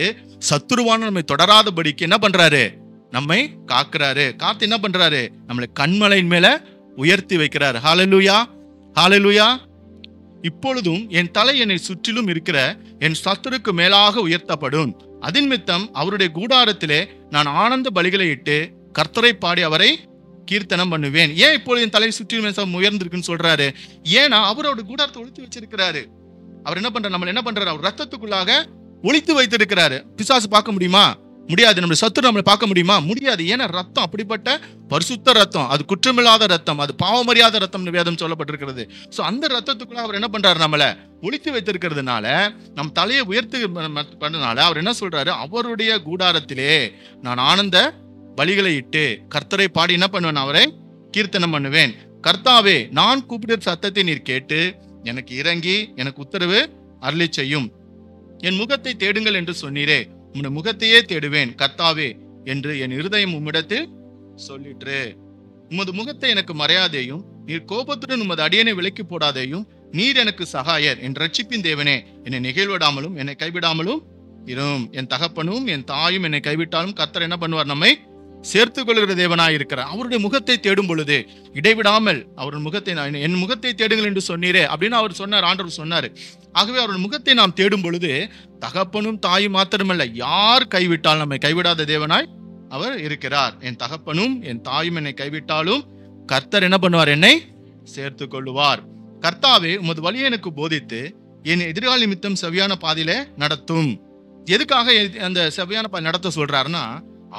சத்துருவான நம்மை தொடராதபடிக்கு என்ன பண்றாரு? நம்மை காக்குறாரு. காத்து என்ன பண்றாரு? நம்மளை கண்மலையின் மேல உயர்த்தி வைக்கிறார். ஹல்லேலூயா, ஹல்லேலூயா. இப்பொழுதும் என் தலை என்னை சுற்றிலும் இருக்கிற என் சத்துருக்கு மேலாக உயர்த்தப்படும். அதன் மித்தம் அவருடைய கூடாரத்திலே நான் ஆனந்த பலிகளை இட்டு கர்த்தரை பாடி அவரை கீர்த்தனம் பண்ணுவேன். ஏன் இப்பொழுது என் தலை சுற்றிலும் உயர்ந்திருக்குன்னு சொல்றாரு? ஏன்னா அவரோட கூடாரத்தை ஒளித்து வச்சிருக்கிறாரு. அவர் என்ன பண்றாரு? நம்ம என்ன பண்றாரு? அவர் ரத்தத்துக்குள்ளாக ஒளித்து வைத்திருக்கிறாரு. பிசாசு பார்க்க முடியுமா? முடியாது. நம்முடைய சத்துரு நம்மளை பார்க்க முடியுமா? முடியாது. ஏன்னா ரத்தம் அப்படிப்பட்ட பரிசுத்த ரத்தம், அது குற்றமில்லாத ரத்தம், அது பாவமறியாத ரத்தம் வேதம் சொல்லப்பட்டிருக்கிறது. சோ அந்த ரத்தத்துக்குள்ள அவர் என்ன பண்றாரு? நம்மளை ஒளித்து வைத்திருக்கிறதுனால, நம் தலையை உயர்த்து பண்ணனால அவர் என்ன சொல்றாரு? அவருடைய கூடாரத்திலே நான் ஆனந்த பலிகளை இட்டு கர்த்தரை பாடி என்ன பண்ணுவேன்? அவரை கீர்த்தனம் பண்ணுவேன். கர்த்தாவே, நான் கூப்பிடுற சத்தத்தை நீர் கேட்டு எனக்கு இறங்கி எனக்கு உத்தரவு அருளி செய்யும். என் முகத்தை தேடுங்கள் என்று சொன்னீரே, உம்முடைய முகத்தையே தேடுவேன் கர்த்தாவே என்று என் இருதயம் உம்மிடத்தில் சொல்லிற்று. உமது முகத்தை எனக்கு மறையாதேயும், நீர் கோபத்துடன் உமது அடியனை விலக்கி போடாதேயும். நீர் எனக்கு சகாயர், என் ரட்சிப்பின் தேவனே, என்னை நிகழ்விடாமலும் என்னை கைவிடாமலும் இரும். என் தகப்பனும் என் தாயும் என்னை கைவிட்டாலும் கர்த்தர் என்ன பண்ணுவார்? நம்மை சேர்த்துக் கொள்கிற தேவனாய் இருக்கிறார். அவருடைய முகத்தை தேடும் பொழுது இடைவிடாமல் அவருடைய முகத்தை, என் முகத்தை தேடுங்கள் என்று சொன்னீரே அப்படின்னு அவர் சொன்னார், ஆண்டவர் சொன்னாரு. ஆகவே அவருடைய முகத்தை நாம் தேடும் பொழுது தகப்பனும் தாயும் மாத்திரமல்ல, யார் கைவிட்டால் நம்மை கைவிடாத தேவனாய் அவர் இருக்கிறார். என் தகப்பனும் என் தாயும் என்னை கைவிட்டாலும் கர்த்தர் என்ன பண்ணுவார்? என்னை சேர்த்துக் கொள்ளுவார். கர்த்தாவே, உமது வழியை எனக்கு போதித்து என் எதிராளி நிமித்தம் செவ்வியான பாதையில நடத்தும். எதுக்காக அந்த செவ்வியான பாதை நடத்த சொல்றாருன்னா,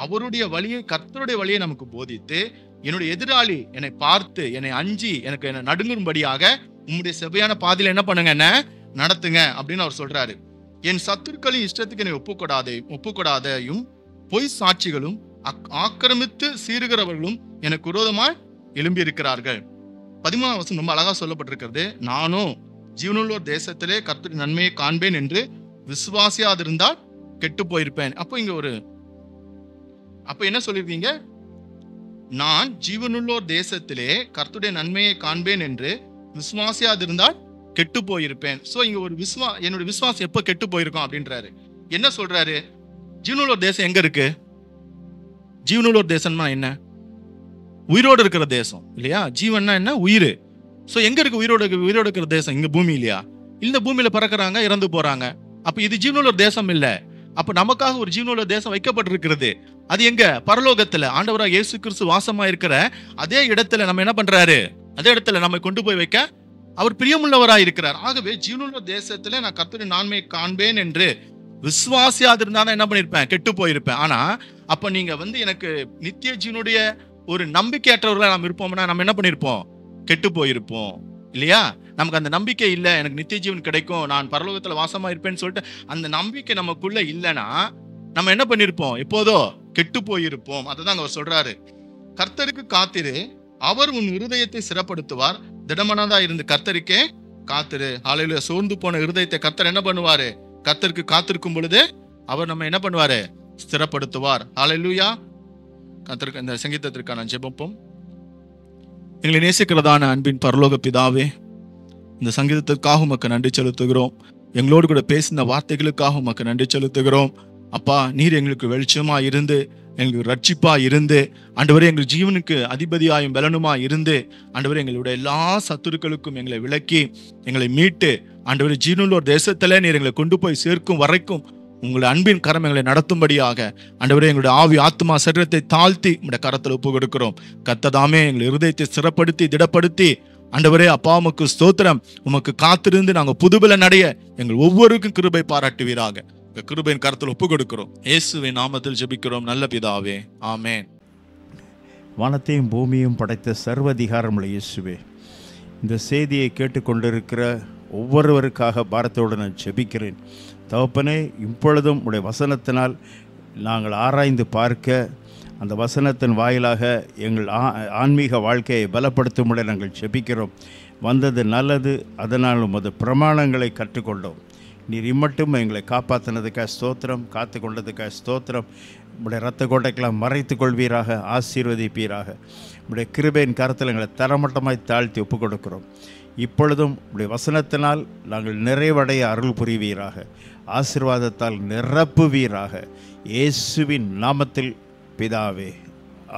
அவருடைய வழியை, கர்த்தருடைய வழியை நமக்கு போதித்து என்னுடைய எதிராளி என்னை பார்த்து என்னை அஞ்சி எனக்கு என்ன நடுங்கும்படியாக உம்முடைய செவ்வையான பாதையில என்ன பண்ணுங்க? என்ன நடத்துங்க அப்படின்னு அவர் சொல்றாரு. என் சத்துருக்களின் இஷ்டத்துக்கு என்னை ஒப்புக்கொடாதையும் பொய் சாட்சிகளும் ஆக்கிரமித்து சீறுகிறவர்களும் எனக்கு விரோதமாய் எழும்பி இருக்கிறார்கள். 13ஆம் வசனம் ரொம்ப அழகா சொல்லப்பட்டிருக்கிறது. நானும் ஜீவனுள்ளோர் தேசத்திலே கர்த்தரின் நன்மையை காண்பேன் என்று விசுவாசியாதிருந்தால் கெட்டு போயிருப்பேன். அப்ப என்ன சொல்லிருக்கீங்க? நான் ஜீவனுள்ளோர் தேசத்திலே கர்த்தருடைய நன்மையை காண்பேன் என்று விசுவாசியாதிருந்தால் கெட்டு போயிருப்பேன். சோ இங்க ஒரு என்னோட விசுவாசம் எப்ப கெட்டு போயிருக்கும் அப்படின்றாரு. என்ன சொல்றாரு? ஜீவனுள்ளோர் தேசம் எங்க இருக்கு? ஜீவனுள்ளோர் தேசம்னா என்ன? உயிரோடு இருக்கிற தேசம் இல்லையா? ஜீவன்னா என்ன? உயிர். சோ எங்க இருக்கு உயிரோடு இருக்கிற தேசம்? இங்க பூமி இல்லையா? இந்த பூமியில பறக்குறாங்க, இறந்து போறாங்க. அப்ப இது ஜீவனுள்ளோர் தேசம் இல்ல. அப்ப நமக்காக ஒரு ஜீவனுள்ள தேசம் வைக்கப்பட்டிருக்கிறது. அது எங்க? பரலோகத்துல ஆண்டவராக இயேசு கிறிஸ்து வாசமா இருக்கிற அதே இடத்துல நம்ம என்ன பண்றாரு? அதே இடத்துல நம்ம கொண்டு போய் வைக்க அவர் பிரியமுள்ளவராய் இருக்கிறார். ஆகவே ஜீவனுள்ள தேசத்துல நான் கர்த்தரின் நன்மையை காண்பேன் என்று விசுவாசியாதிருந்தா என்ன பண்ணிருப்பேன்? கெட்டு போயிருப்பேன். ஆனா அப்ப நீங்க எனக்கு நித்திய ஜீவனுடைய ஒரு நம்பிக்கையற்றவர்களா நாம் இருப்போம்னா நம்ம என்ன பண்ணிருப்போம்? கெட்டு போயிருப்போம் இல்லையா? நமக்கு அந்த நம்பிக்கை இல்ல, எனக்கு நித்திய ஜீவன் கிடைக்கும், நான் பரலோகத்துல வாசமா இருப்பேன்னு சொல்லிட்டு அந்த நம்பிக்கை நமக்குள்ள இல்லைன்னா நம்ம என்ன பண்ணிருப்போம்? எப்போதோ கெட்டு போயிருப்போம். அதுதான் அவர் சொல்றாரு. கர்த்தருக்கு காத்திரு, அவர் உன் இருதயத்தை சிறப்படுத்துவார். திடமனதா இருந்து கர்த்தருக்கே காத்திரு. ஹalleluya. சோர்ந்து போன இருதயத்தை கர்த்தர் என்ன பண்ணுவாரு? கர்த்தருக்கு காத்திருக்கும் பொழுது அவர் நம்ம என்ன பண்ணுவாரு? ஸ்திரப்படுத்துவார். ஹalleluya. கர்த்தருக்கு இந்த சங்கீதத்திற்கான ஜெபப்போம். எங்களை நேசிக்கிறதான அன்பின் பரலோக பிதாவே, இந்த சங்கீதத்திற்காக உமக்கு நன்றி செலுத்துகிறோம். எங்களோடு கூட பேசின வார்த்தைகளுக்காக உமக்கு நன்றி செலுத்துகிறோம். அப்பா, நீர் எங்களுக்கு வெளிச்சமா இருந்து, எங்களுக்கு ரட்சிப்பா இருந்து, ஆண்டவரே எங்கள் ஜீவனுக்கு அதிபதியாயும் பலனுமா இருந்து, ஆண்டவரே எங்களுடைய எல்லா சத்துருக்களுக்கும் எங்களை விலக்கி எங்களை மீட்டு, ஆண்டவரே ஜீவனுள்ள ஒரு தேசத்துல நீர் எங்களை கொண்டு போய் சேர்க்கும் வரைக்கும் உங்களுடைய அன்பின் கரம் எங்களை நடத்தும்படியாக ஆண்டவரே எங்களுடைய ஆவி ஆத்மா சரீரத்தை தாழ்த்தி உங்களுடைய கரத்தில் ஒப்பு கொடுக்கிறோம். கர்த்ததாமே எங்கள் இருதயத்தை சிறப்படுத்தி திடப்படுத்தி, ஆண்டவரே அப்பா உமக்கு ஸ்தோத்திரம், உமக்கு காத்திருந்து நாங்கள் புதுபலன் அடைய எங்கள் ஒவ்வொருக்கும் கிருபை பாராட்டுவீராக. கிருபையின் கரத்தில் ஒப்பு கொடுக்கிறோம். இயேசுவின் நாமத்தில் ஜெபிக்கிறோம் நல்ல பிதாவே, ஆமென். வானத்தையும் பூமியும் படைத்த சர்வதிகாரமுள்ள இயேசுவே, இந்த செய்தியை கேட்டுக்கொண்டிருக்கிற ஒவ்வொருவருக்காக பாரத்தோடு நான் ஜெபிக்கிறேன். தகப்பனே, இப்பொழுதும் உடைய வசனத்தினால் நாங்கள் ஆராய்ந்து பார்க்க, அந்த வசனத்தின் வாயிலாக எங்கள் ஆன்மீக வாழ்க்கையை பலப்படுத்தும்படி நாங்கள் ஜெபிக்கிறோம். வந்தது நல்லது, அதனால் உமது பிரமாணங்களை கற்றுக்கொண்டோம். நீர் இம்மட்டும் எங்களை காப்பாற்றினதுக்காக ஸ்தோத்திரம், காத்து கொண்டதுக்காக ஸ்தோத்திரம். உடைய இரத்த கோட்டைக்கெல்லாம் மறைத்து கொள்வீராக, ஆசீர்வதிப்பீராக. உடைய கிருபையின் கரத்தில் எங்களை தரமட்டமாய் தாழ்த்தி ஒப்புக் கொடுக்கிறோம். இப்பொழுதும் உடைய வசனத்தினால் நாங்கள் நிறைவடைய அருள் புரிவீராக, ஆசீர்வாதத்தால் நிரப்புவீராக. இயேசுவின் நாமத்தில் பிதாவே,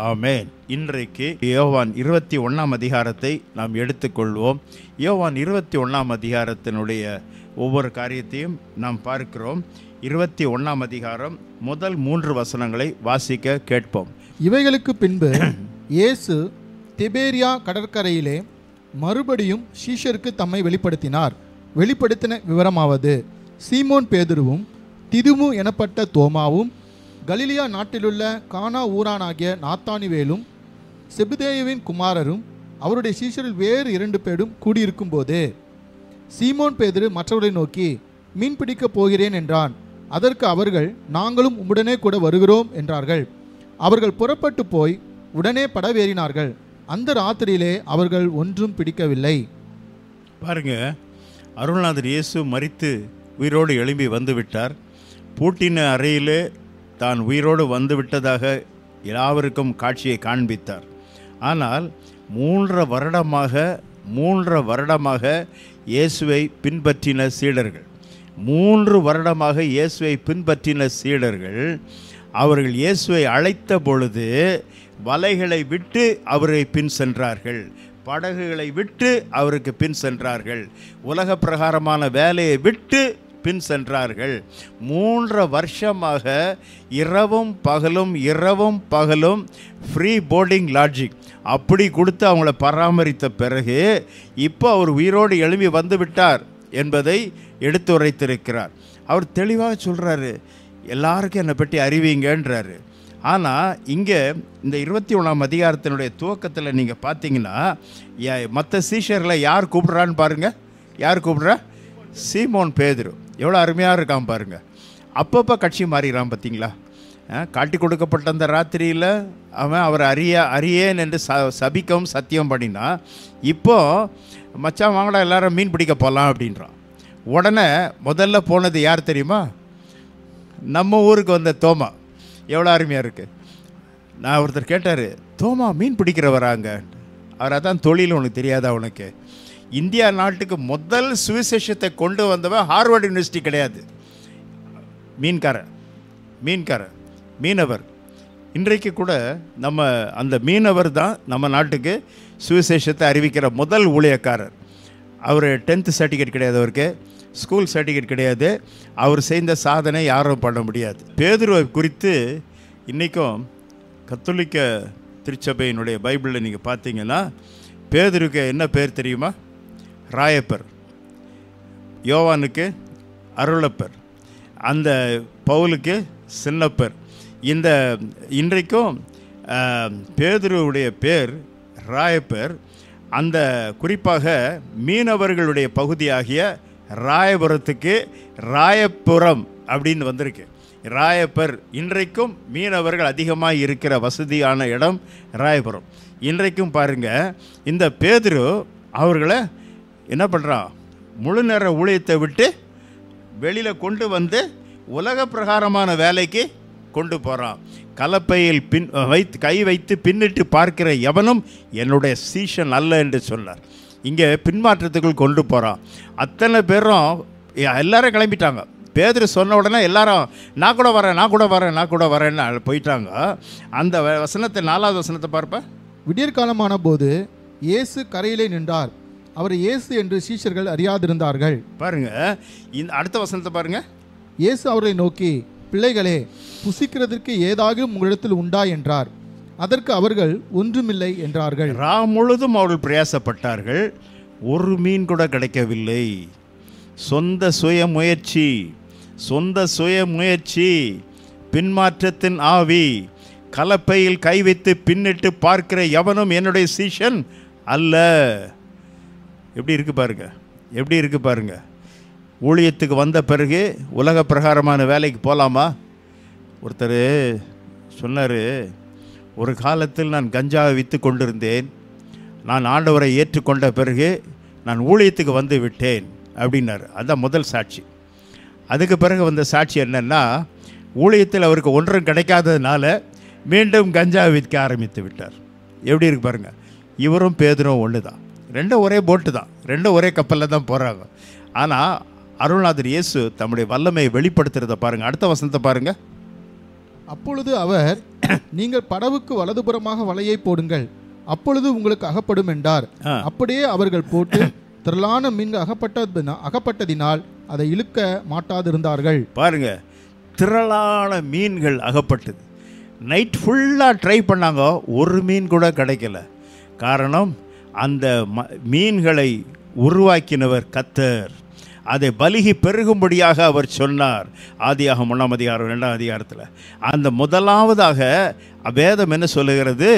ஆமென். இன்றைக்கு யோவான் 21 அதிகாரத்தை நாம் எடுத்துக்கொள்வோம். யோவான் 21 அதிகாரத்தினுடைய ஒவ்வொரு காரியத்தையும் நாம் பார்க்கிறோம். 21 அதிகாரம் முதல் 3 வசனங்களை வாசிக்க கேட்போம். இவைகளுக்கு பின்பு இயேசு திபேரியா கடற்கரையிலே மறுபடியும் சீஷருக்கு தம்மை வெளிப்படுத்தினார். வெளிப்படுத்தின விவரமாவது: சீமோன் பேதுருவும் திதுமு எனப்பட்ட தோமாவும் கலிலியா நாட்டிலுள்ள கானா ஊரானாகிய நாத்தானிவேலும் செபதேயுவின் குமாரரும் அவருடைய சீஷரில் வேறு 2 பேரும் கூடியிருக்கும் போது, சீமோன் பேதுரு மற்றவர்களை நோக்கி, மீன் பிடிக்கப் போகிறேன் என்றான். அதற்கு அவர்கள், நாங்களும் உம்முடனே கூட வருகிறோம் என்றார்கள். அவர்கள் புறப்பட்டு போய் உடனே படவேறினார்கள். அந்த ராத்திரியிலே அவர்கள் ஒன்றும் பிடிக்கவில்லை. பாருங்க, அருள்நாதர் இயேசு மரித்து உயிரோடு எழும்பி வந்துவிட்டார். பூட்டின அறையிலே தான் உயிரோடு வந்துவிட்டதாக யாவருக்கும் காட்சியை காண்பித்தார். ஆனால் 3 வருடமாக இயேசுவை பின்பற்றின சீடர்கள், 3 வருடமாக இயேசுவை பின்பற்றின சீடர்கள், அவர்கள் இயேசுவை அழைத்த பொழுது வலைகளை விட்டு அவரை பின் சென்றார்கள், படகுகளை விட்டு அவருக்கு பின் சென்றார்கள், உலக பிரகாரமான வேலையை விட்டு பின் சென்றார்கள். 3 வருஷமாக இரவும் பகலும் ஃப்ரீ போர்டிங் லாட்ஜிங் அப்படி கொடுத்து அவங்கள பராமரித்த பிறகு இப்போ அவர் உயிரோடு எழும்பி வந்து விட்டார் என்பதை எடுத்துரைத்திருக்கிறார். அவர் தெளிவாக சொல்கிறாரு, எல்லாருக்கும் என்னை பற்றி அறிவிங்கன்றாரு. ஆனால் இங்கே இந்த 21 அதிகாரத்தினுடைய துவக்கத்தில் நீங்கள் பார்த்தீங்கன்னா, மற்ற சீஷர்களை யார் கூப்பிட்றான்னு பாருங்கள். யார் கூப்பிட்றா? சீமோன் பேதுரு. எவ்வளோ அருமையாக இருக்கான் பாருங்கள். அப்பப்போ கட்சி மாறிறான் பார்த்தீங்களா? காட்டி கொடுக்கப்பட்ட அந்த ராத்திரியில் அவன் அவர் அறியேன் என்று சபிக்கவும் சத்தியம் பண்ணினா, இப்போது மச்சான் வாங்கடா எல்லாரும் மீன் பிடிக்க போகலாம் அப்படின்றான். உடனே முதல்ல போனது யார் தெரியுமா? நம்ம ஊருக்கு வந்த தோமா. எவ்வளோ அருமையாக இருக்குது. நான் ஒருத்தர் கேட்டார், தோமா மீன் பிடிக்கிற வராங்க. அவர் அதான் தொழில், உனக்கு தெரியாதா? உனக்கு இந்தியா நாட்டுக்கு முதல் சுவிசேஷத்தை கொண்டு வந்தவன் ஹார்வர்ட் யூனிவர்சிட்டி கிடையாது, மீனவர். இன்றைக்கு கூட நம்ம அந்த மீனவர் தான் நம்ம நாட்டுக்கு சுவிசேஷத்தை அறிவிக்கிற முதல் ஊழியக்காரர். அவர் 10th சர்டிஃபிகேட் கிடையாது, அவருக்கு ஸ்கூல் சர்டிஃபிகேட் கிடையாது. அவர் செய்த சாதனை யாரும் பண்ண முடியாது. பேதுருவை குறித்து இன்றைக்கும் கத்தோலிக்க திருச்சபையினுடைய பைபிளில் நீங்கள் பார்த்தீங்கன்னா, பேதுருக்கு என்ன பேர் தெரியுமா? ராயப்பர். யோவானுக்கு அருளப்பர், அந்த பவுலுக்கு சின்னப்பர். இந்த இன்றைக்கும் பேதுருவுடைய பேர் ராயப்பர். அந்த குறிப்பாக மீனவர்களுடைய பகுதியாகிய ராயபுரத்துக்கு ராயப்புரம் அப்படின்னு வந்திருக்கு. ராயப்பர் இன்றைக்கும் மீனவர்கள் அதிகமாக இருக்கிற வசதியான இடம் ராயபுரம். இன்றைக்கும் பாருங்க, இந்த பேதுரு அவர்களை என்ன பண்ணுறான், முழு நேர ஊழியத்தை விட்டு வெளியில் கொண்டு வந்து உலக பிரகாரமான வேலைக்கு கொண்டு போகிறான். கலப்பையில் கை வைத்து பின்னிட்டு பார்க்கிற எவனும் என்னுடைய சீஷன் அல்ல என்று சொன்னார். இங்கே பின்மாற்றத்துக்குள் கொண்டு போகிறான். அத்தனை பேரும் எல்லாரும் கிளம்பிட்டாங்க. பேதுரு சொன்ன உடனே எல்லாரும் நான் கூட வரேன்னு போயிட்டாங்க. அந்த வசனத்தை 4வது வசனத்தை பார்ப்ப. விடியற்காலமான போது இயேசு கரையிலே நின்றார். அவர் இயேசு என்று சீஷர்கள் அறியாதிருந்தார்கள். பாருங்க, இந்த அடுத்த வசனத்தை பாருங்க. இயேசு அவரை நோக்கி, பிள்ளைகளே, புசிக்கிறதற்கு ஏதாவது உங்களிடத்தில் உண்டா என்றார். அதற்கு அவர்கள் ஒன்றுமில்லை என்றார்கள். முழுதும் அவர்கள் பிரயாசப்பட்டார்கள், ஒரு மீன் கூட கிடைக்கவில்லை. சொந்த சுயமுயற்சி, பின்மாற்றத்தின் ஆவி, கலப்பையில் கை வைத்து பின்னிட்டு பார்க்கிற எவனும் என்னுடைய சீஷன் அல்ல. எப்படி இருக்கு பாருங்க. ஊழியத்துக்கு வந்த பிறகு உலக பிரகாரமான வேலைக்கு போகலாமா? ஒருத்தர் சொன்னார், ஒரு காலத்தில் நான் கஞ்சாவை விற்று கொண்டிருந்தேன், நான் ஆண்டவரை ஏற்றுக்கொண்ட பிறகு நான் ஊழியத்துக்கு வந்து விட்டேன் அப்படின்னாரு. அதுதான் முதல் சாட்சி. அதுக்கு பிறகு வந்த சாட்சி என்னென்னா, ஊழியத்தில் அவருக்கு ஒன்றும் கிடைக்காததுனால மீண்டும் கஞ்சா விற்க ஆரம்பித்து விட்டார். எப்படி இருக்கு பாருங்கள். இவரும் பேதுரும் ஒன்று தான், ரெண்டும் ஒரே போட்டு தான், ரெண்டும் ஒரே கப்பலில் தான் போகிறாங்க. ஆனால் அருள்நாதர் இயேசு தம்முடைய வல்லமையை வெளிப்படுத்துறதை பாருங்கள். அடுத்த வசனத்தை பாருங்கள். அப்பொழுது அவர், நீங்கள் படவுக்கு வலதுபுறமாக வலையை போடுங்கள், அப்பொழுது உங்களுக்கு அகப்படும் என்றார். அப்படியே அவர்கள் போட்டு திரளான மீன் அகப்பட்டதினால் அதை இழுக்க மாட்டாதிருந்தார்கள். பாருங்க, திரளான மீன்கள் அகப்பட்டது. நைட் ஃபுல்லாக ட்ரை பண்ணாங்க, ஒரு மீன் கூட கிடைக்கல. காரணம், அந்த மீன்களை உருவாக்கினவர் கர்த்தர். அதை பலிகி பெருகும்படியாக அவர் சொன்னார். ஆதியாகமம் 1ஆம் அதிகாரம் 2ஆம் அதிகாரத்தில். அந்த முதலாவதாக வேதம் என்ன சொல்லுகிறது?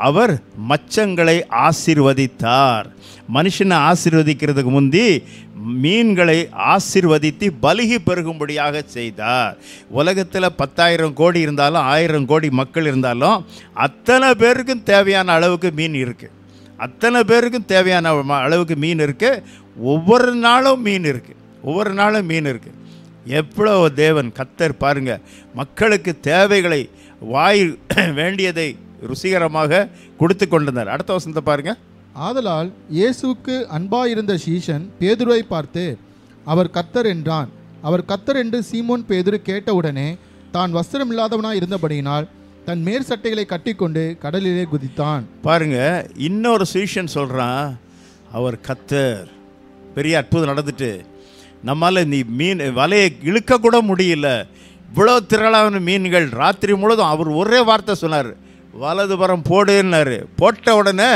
அவர் மச்சங்களை ஆசீர்வதித்தார். மனுஷனை ஆசீர்வதிக்கிறதுக்கு முந்தி மீன்களை ஆசீர்வதித்து பலிகி பெருகும்படியாக செய்தார். உலகத்தில் 10,000 கோடி இருந்தாலும் 1000 கோடி மக்கள் இருந்தாலும் அத்தனை பேருக்கும் தேவையான அளவுக்கு மீன் இருக்குது. அத்தனை பேருக்கும் தேவையான அளவுக்கு மீன் இருக்குது. ஒவ்வொரு நாளும் மீன் இருக்குது. எவ்வளோ தேவன் கர்த்தர் பாருங்க, மக்களுக்கு தேவைகளை வாய் வேண்டியதை ருசிகரமாக கொடுத்து கொண்டிருந்தார். அடுத்த வசனத்தை பாருங்க. ஆதலால் இயேசுவுக்கு அன்பாயிருந்த சீஷன் பேதுருவை பார்த்து, அவர் கர்த்தர் என்றான். அவர் கர்த்தர் என்று சீமோன் பேதுரு கேட்டவுடனே தான் வஸ்திரம் இல்லாதவனாய் இருந்தபடியினால் தன் மேற் சட்டைகளை கட்டிக்கொண்டு கடலிலே குதித்தான். பாருங்க, இன்னொரு சீஷன் சொல்றான், அவர் கர்த்தர். பெரிய அற்புதம் நடந்துட்டு, நம்மால் நீ மீன் வலையை இழுக்க கூட முடியல. இவ்வளோ திரளான மீன்கள். ராத்திரி முழுதும் அவர் ஒரே வார்த்தை சொன்னார், வலதுபுறம் போடுன்னாரு. போட்ட உடனே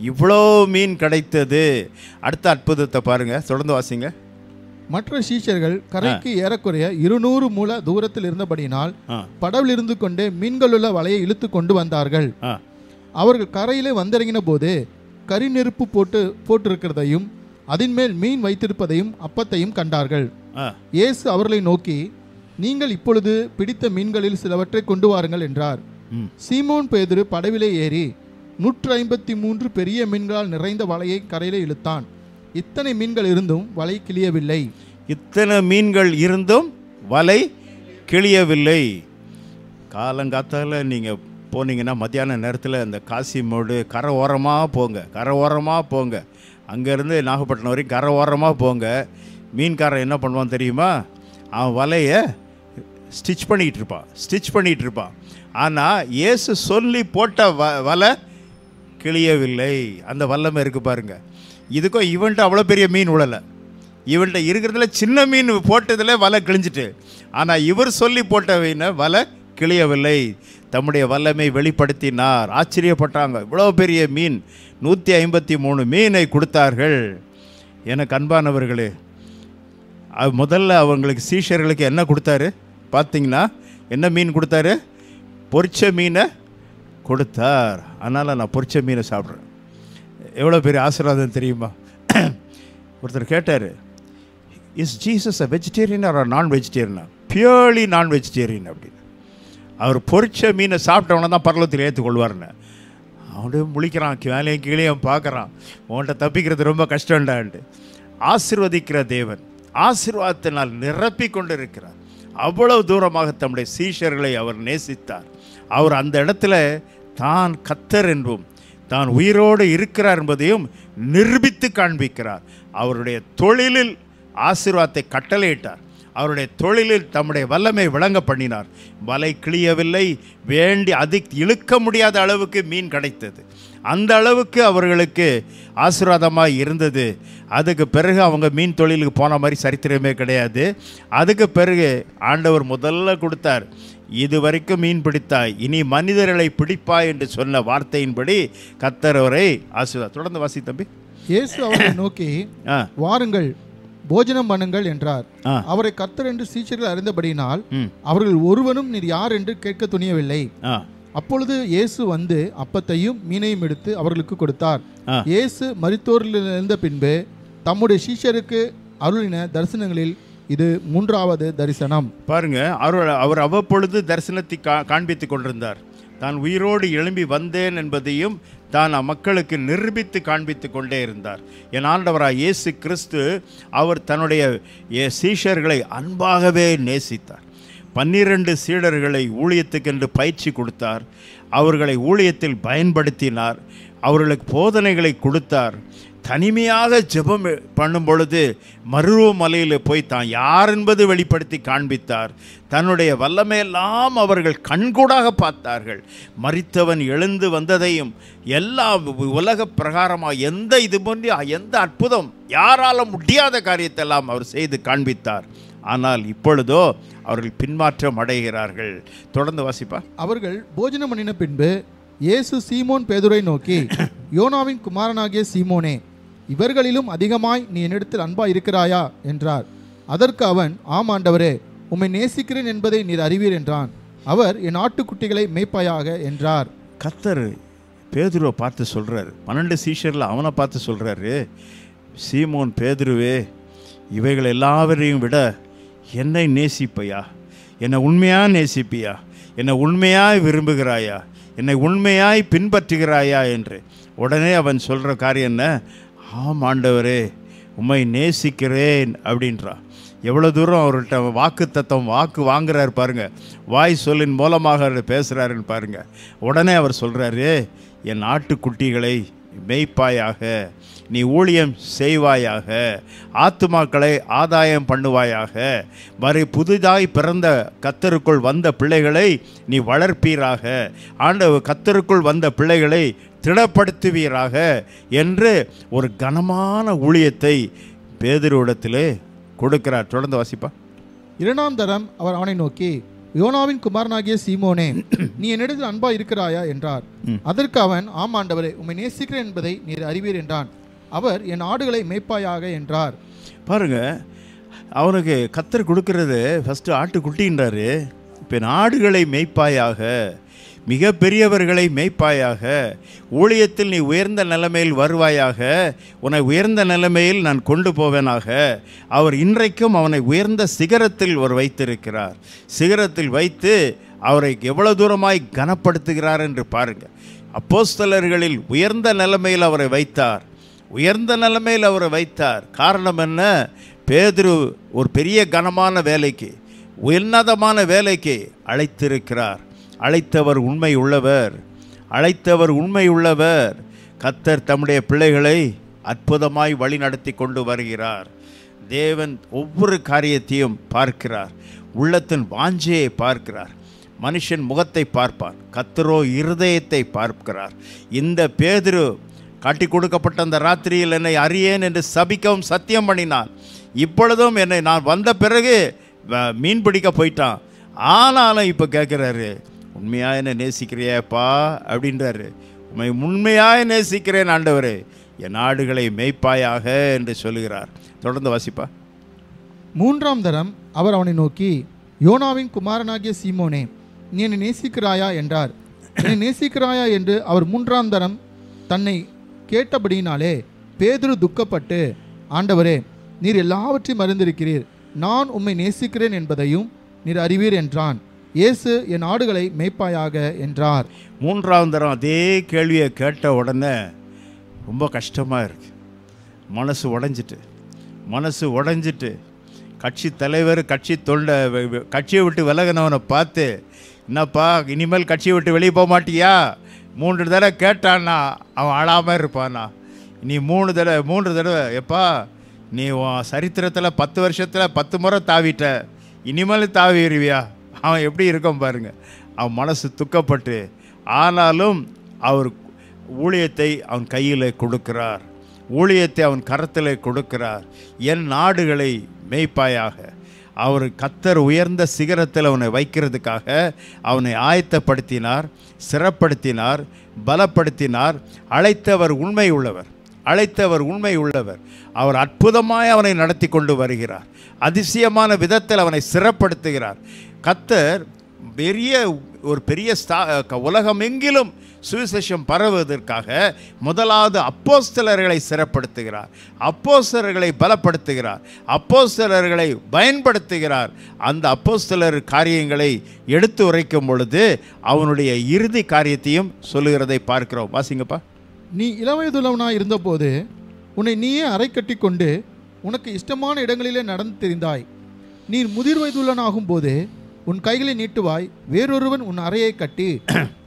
இவ்வளோ மீன் கிடைத்தது. அடுத்த அற்புதத்தை பாருங்க, தொடர்ந்து வாசிங்க. மற்ற சீஷர்கள் கரைக்கு ஏறக்குறைய 200 முழ தூரத்தில் இருந்தபடியினால் படவில் இருந்து கொண்டே மீன்களுள்ள வலையை இழுத்து கொண்டு வந்தார்கள். அவர்கள் கரையிலே வந்திறங்கின போது கரி நெருப்பு போட்டிருக்கிறதையும் அதன் மேல் மீன் வைத்திருப்பதையும் அப்பத்தையும் கண்டார்கள். இயேசு அவர்களை நோக்கி, நீங்கள் இப்பொழுது பிடித்த மீன்களில் சிலவற்றை கொண்டு வாருங்கள் என்றார். சீமோன் பேதுரு படவிலே ஏறி 153 பெரிய மீன்களால் நிறைந்த வலையை கரையிலே இழுத்தான். இத்தனை மீன்கள் இருந்தும் வலை கிளியவில்லை. காலங்காத்தால நீங்கள் போனீங்கன்னா மத்தியான நேரத்தில் அந்த காசிமோடு கரை ஓரமாக போங்க. அங்கேருந்து நாகப்பட்டினம் வரைக்கும் கரை ஓரமாக போங்க. மீன்காரன் என்ன பண்ணுவான் தெரியுமா? அவன் வலையை ஸ்டிச் பண்ணிகிட்டு இருப்பான். ஆனால் இயேசு சொல்லி போட்ட வலை கிளியவில்லை. அந்த வல்லமை இருக்குது பாருங்க. இதுக்கும் இவன்ட்டு அவ்வளோ பெரிய மீன் விழலை. இவன்ட்ட இருக்கிறதுல சின்ன மீன் போட்டதில் வலை கிழிஞ்சிட்டு, ஆனால் இவர் சொல்லி போட்ட வலை கிளியவில்லை. தம்முடைய வல்லமை வெளிப்படுத்தினார். ஆச்சரியப்பட்டாங்க. இவ்வளோ பெரிய மீன், 153 மீனை கொடுத்தார்கள். எனக்கு அன்பானவர்களே, முதல்ல அவங்களுக்கு சீஷர்களுக்கு என்ன கொடுத்தாரு பார்த்தீங்கன்னா? என்ன மீன் கொடுத்தாரு? பொரிச்ச மீனை கொடுத்தார். அதனால் நான் பொரிச்ச மீனை சாப்பிட்றேன். எவ்வளோ பெரிய ஆசீர்வாதம் தெரியுமா? ஒருத்தர் கேட்டார், is Jesus a vegetarian or non வெஜிடேரியனா? பியூர்லி நான் வெஜிடேரியன் அப்படின்னு. அவர் பொரிச்ச மீனை சாப்பிட்டவன தான் பரலோகத்தில் ஏற்றுக்கொள்வார்னு. அவனே முழிக்கிறான், வேலையும் கீழேயும் பார்க்குறான். உன்கிட்ட தப்பிக்கிறது ரொம்ப கஷ்டம்டான்ட்டு. ஆசீர்வதிக்கிற தேவன் ஆசீர்வாதத்தினால் நிரப்பி கொண்டு இருக்கிறார். அவ்வளவு தூரமாக தம்முடைய சீஷர்களை அவர் நேசித்தார். அவர் அந்த இடத்துல தான் கர்த்தர் என்றும் தான் உயிரோடு இருக்கிறார் என்பதையும் நிரூபித்து காண்பிக்கிறார். அவருடைய தொழிலில் ஆசீர்வாதத்தை கட்டளையிட்டார். அவருடைய தொழிலில் தம்முடைய வல்லமை விளங்க பண்ணினார். வலை கிளியவில்லை, வேண்டி அது இழுக்க முடியாத அளவுக்கு மீன் கிடைத்தது. அந்த அளவுக்கு அவர்களுக்கு ஆசீர்வாதமாக இருந்தது. அதுக்கு பிறகு அவங்க மீன் தொழிலுக்கு போன மாதிரி சரித்திரமே கிடையாது. அதுக்கு பிறகு ஆண்டவர் முதல்ல கொடுத்தார், இது வரைக்கும் மீன் பிடித்தாய், இனி மனிதர்களை பிடிப்பாய் என்று சொன்ன வார்த்தையின்படி கர்த்தர் அவரை ஆசீர்வாதம். தொடர்ந்து வாசி தம்பி. இயேசு அவரை நோக்கி, வாருங்கள் போஜனம் பண்ணுங்கள் என்றார். அவரை கர்த்தர் என்று சீஷர்கள் அறிந்தபடியினால் அவர்கள் ஒருவனும் நீர் யார் என்று கேட்க துணியவில்லை. அப்பொழுது இயேசு வந்து அப்பத்தையும் மீனையும் எடுத்து அவர்களுக்கு கொடுத்தார். இயேசு மரித்தோரில் இருந்த பின்பு தம்முடைய சீஷருக்கு அருளின தரிசனங்களில் இது 3வது தரிசனம். பாருங்க, அவர் அவ்வப்பொழுது தரிசனத்தை காண்பித்து கொண்டிருந்தார். தான் உயிரோடு எழும்பி வந்தேன் என்பதையும் தான் மக்களுக்கு நிரூபித்து காண்பித்து கொண்டே இருந்தார். என் ஆண்டவராக இயேசு கிறிஸ்து அவர் தன்னுடைய சீஷர்களை அன்பாகவே நேசித்தார். 12 சீடர்களை ஊழியத்துக்கென்று பயிற்சி கொடுத்தார். அவர்களை ஊழியத்தில் பயன்படுத்தினார். அவர்களுக்கு போதனைகளை கொடுத்தார். தனிமையாக ஜெபம் பண்ணும் பொழுது மருவ மலையில் போய் தான் யார் என்பது வெளிப்படுத்தி காண்பித்தார். தன்னுடைய வல்லமையெல்லாம் அவர்கள் கண்கூடாக பார்த்தார்கள். மரித்தவன் எழுந்து வந்ததையும் எல்லா உலக பிரகாரமாக எந்த அற்புதம் யாரால முடியாத காரியத்தெல்லாம் அவர் செய்து காண்பித்தார். ஆனால் இப்பொழுதோ அவர்கள் பின்மாற்றம் அடைகிறார்கள். தொடர்ந்து வாசிப்பா. அவர்கள் போஜனம் பண்ணின பின்பு இயேசு சீமோன் பேதுரை நோக்கி, யோனாவின் குமாரனாகிய சீமோனே, இவர்களிலும் அதிகமாய் நீ என்னிடத்தில் அன்பா இருக்கிறாயா என்றார். அதற்கு அவன், ஆம் ஆண்டவரே, உம்மை நேசிக்கிறேன் என்பதை நீர் அறிவீர் என்றான். அவர், என் ஆட்டுக்குட்டிகளை மேய்ப்பாயாக என்றார். கர்த்தர் பேதுருவை பார்த்து சொல்றாரு, 12 சீஷர்ல அவனை பார்த்து சொல்றாரு, சீமோன் பேதுருவே, இவைகள் எல்லாவரையும் விட என்னை நேசிப்பையா? என்னை உண்மையாக நேசிப்பியா? என்னை உண்மையாய் விரும்புகிறாயா? என்னை உண்மையாய் பின்பற்றுகிறாயா என்று. உடனே அவன் சொல்கிற காரியம் என்ன? ஆம் ஆண்டவரே, உம்மை நேசிக்கிறேன் அப்படின்றான். எவ்வளோ தூரம் அவர்கிட்ட வாக்கு வாங்குறாரு பாருங்க. வாய் சொல்லின் மூலமாக அவர் பேசுகிறாருன்னு பாருங்க. உடனே அவர் சொல்கிறாரு, என் ஆட்டுக்குட்டிகளை மேய்ப்பாயாக, நீ ஊழியம் செய்வாயாக, ஆத்துமாக்களை ஆதாயம் பண்ணுவாயாக, புதிதாய் பிறந்த கர்த்தருக்குள் வந்த பிள்ளைகளை நீ வளர்ப்பீராக, ஆண்டவர் கர்த்தருக்குள் வந்த பிள்ளைகளை திடப்படுத்துவீராக என்று ஒரு கனமான ஊழியத்தை பேதுருவிடத்திலே கொடுக்கிறார். தொடர்ந்து வாசிப்பா. 2ஆம் தரம் அவர் அவனை நோக்கி, யோனாவின் குமாரனாகிய சீமோனே, நீ என்னிடத்தில் அன்பா இருக்கிறாயா என்றார். அதற்கு அவன், ஆம் ஆண்டவரே, உம்மை நேசிக்கிறேன் என்பதை நீர் அறிவீர் என்றான். அவர், என் ஆடுகளை மேய்ப்பாயாக என்றார். பாருங்க, அவனுக்கு கர்த்தர் கொடுக்கறது ஃபஸ்ட்டு ஆட்டுக்குட்டின்றாரு. இப்போ என் ஆடுகளை மேய்ப்பாயாக, மிக பெரியவர்களை மேய்ப்பாயாக, ஊழியத்தில் நீ உயர்ந்த நிலைமையில் வருவாயாக, உன்னை உயர்ந்த நிலைமையில் நான் கொண்டு போவேனாக. அவர் இன்றைக்கும் அவனை உயர்ந்த சிகரத்தில் அவர் வைத்திருக்கிறார். சிகரத்தில் வைத்து அவரை எவ்வளவு தூரமாய் கனப்படுத்துகிறார் என்று பாருங்கள். அப்போஸ்தலர்களில் உயர்ந்த நிலைமையில் அவரை வைத்தார். உயர்ந்த நிலைமையில் அவரை வைத்தார். காரணம் என்ன? பேதுரு ஒரு பெரிய கனமான வேலைக்கு, உன்னதமான வேலைக்கு அழைத்திருக்கிறார். அழைத்தவர் உண்மை உள்ளவர், அழைத்தவர் உண்மை உள்ளவர். கர்த்தர் தம்முடைய பிள்ளைகளை அற்புதமாய் வழி நடத்தி கொண்டு வருகிறார். தேவன் ஒவ்வொரு காரியத்தையும் பார்க்கிறார். உள்ளத்தின் வாஞ்சையை பார்க்கிறார். மனுஷன் முகத்தை பார்ப்பார், கர்த்தரோ இருதயத்தை பார்க்கிறார். இந்த பேதுரு காட்டி கொடுக்கப்பட்ட அந்த ராத்திரியில் என்னை அறியேன் என்று சபிக்கவும் சத்தியம் பண்ணினான். இப்பொழுதும் என்னை நான் வந்த பிறகு மீன் பிடிக்க போயிட்டான். ஆனாலும் இப்போ கேட்குறாரு, உண்மையாக என்ன நேசிக்கிறியாப்பா அப்படின்றாரு. உண்மையாக நேசிக்கிறேன் ஆண்டவரே, என் ஆடுகளை மேய்ப்பாயாக என்று சொல்லுகிறார். தொடர்ந்து வாசிப்பா. 3ஆம் தரம் அவர் அவனை நோக்கி, யோனாவின் குமாரனாகிய சீமோனே, நீ என்னை நேசிக்கிறாயா என்றார். என்னை நேசிக்கிறாயா என்று அவர் 3ஆம் தரம் தன்னை கேட்டபடியினாலே பேதுரு துக்கப்பட்டு, ஆண்டவரே, நீர் எல்லாவற்றையும் அறிந்திருக்கிறீர், நான் உம்மை நேசிக்கிறேன் என்பதையும் நீர் அறிவீர் என்றான். இயேசு என் ஆடுகளை மேய்ப்பாயாக என்றார். மூன்றாவது தரம் அதே கேள்வியை கேட்ட உடனே ரொம்ப கஷ்டமாக இருக்கு. மனசு உடைஞ்சிட்டு கட்சி தலைவர் கட்சியை விட்டு விலகினவனை பார்த்து, என்னப்பா இனிமேல் கட்சியை விட்டு வெளியே போக மாட்டியா? 3 தடவை கேட்டான்னா அவன் அழாமல் இருப்பானா? நீ 3 தடவை எப்பா நீ சரித்திரத்தில் 10 வருஷத்தில் 10 முறை தாவிட்ட, இனிமேல் தாவிடுவியா? அவன் எப்படி இருக்கும் பாருங்க. அவன் மனசு துக்கப்பட்டு, ஆனாலும் அவர் ஊழியத்தை அவன் கையில் கொடுக்கிறார், ஊழியத்தை அவன் கரத்தில் கொடுக்கிறார். என் நாடுகளை மேய்ப்பாயாக. அவர் கர்த்தர் உயர்ந்த சிகரத்தில் அவனை வைக்கிறதுக்காக அவனை ஆயத்தப்படுத்தினார், சிறப்படுத்தினார், பலப்படுத்தினார். அழைத்தவர் உண்மை உள்ளவர். அவர் அற்புதமாய் அவனை நடத்தி கொண்டு வருகிறார். அதிசயமான விதத்தில் அவனை சிறப்படுத்துகிறார். கர்த்தர் பெரிய உலகமெங்கிலும் சுவிசேஷம் பரவுவதற்காக முதலாவது அப்போஸ்தலர்களை சிறப்படுத்துகிறார், அப்போஸ்தலர்களை பலப்படுத்துகிறார், அப்போஸ்தலர்களை பயன்படுத்துகிறார். அந்த அப்போஸ்தலர் காரியங்களை எடுத்து உரைக்கும் பொழுது அவனுடைய இறுதி காரியத்தையும் சொல்லுகிறதை பார்க்கிறோம். வாசிங்கப்பா. நீ இளவயதுள்ளவனாய் இருந்தபோது உன்னை நீயே அறை கட்டி கொண்டு உனக்கு இஷ்டமான இடங்களிலே நடந்து தெரிந்தாய். நீ முதிர் வயதுள்ளவனாகும் போது உன் கைகளை நீட்டுவாய், வேறொருவன் உன் அறையை கட்டி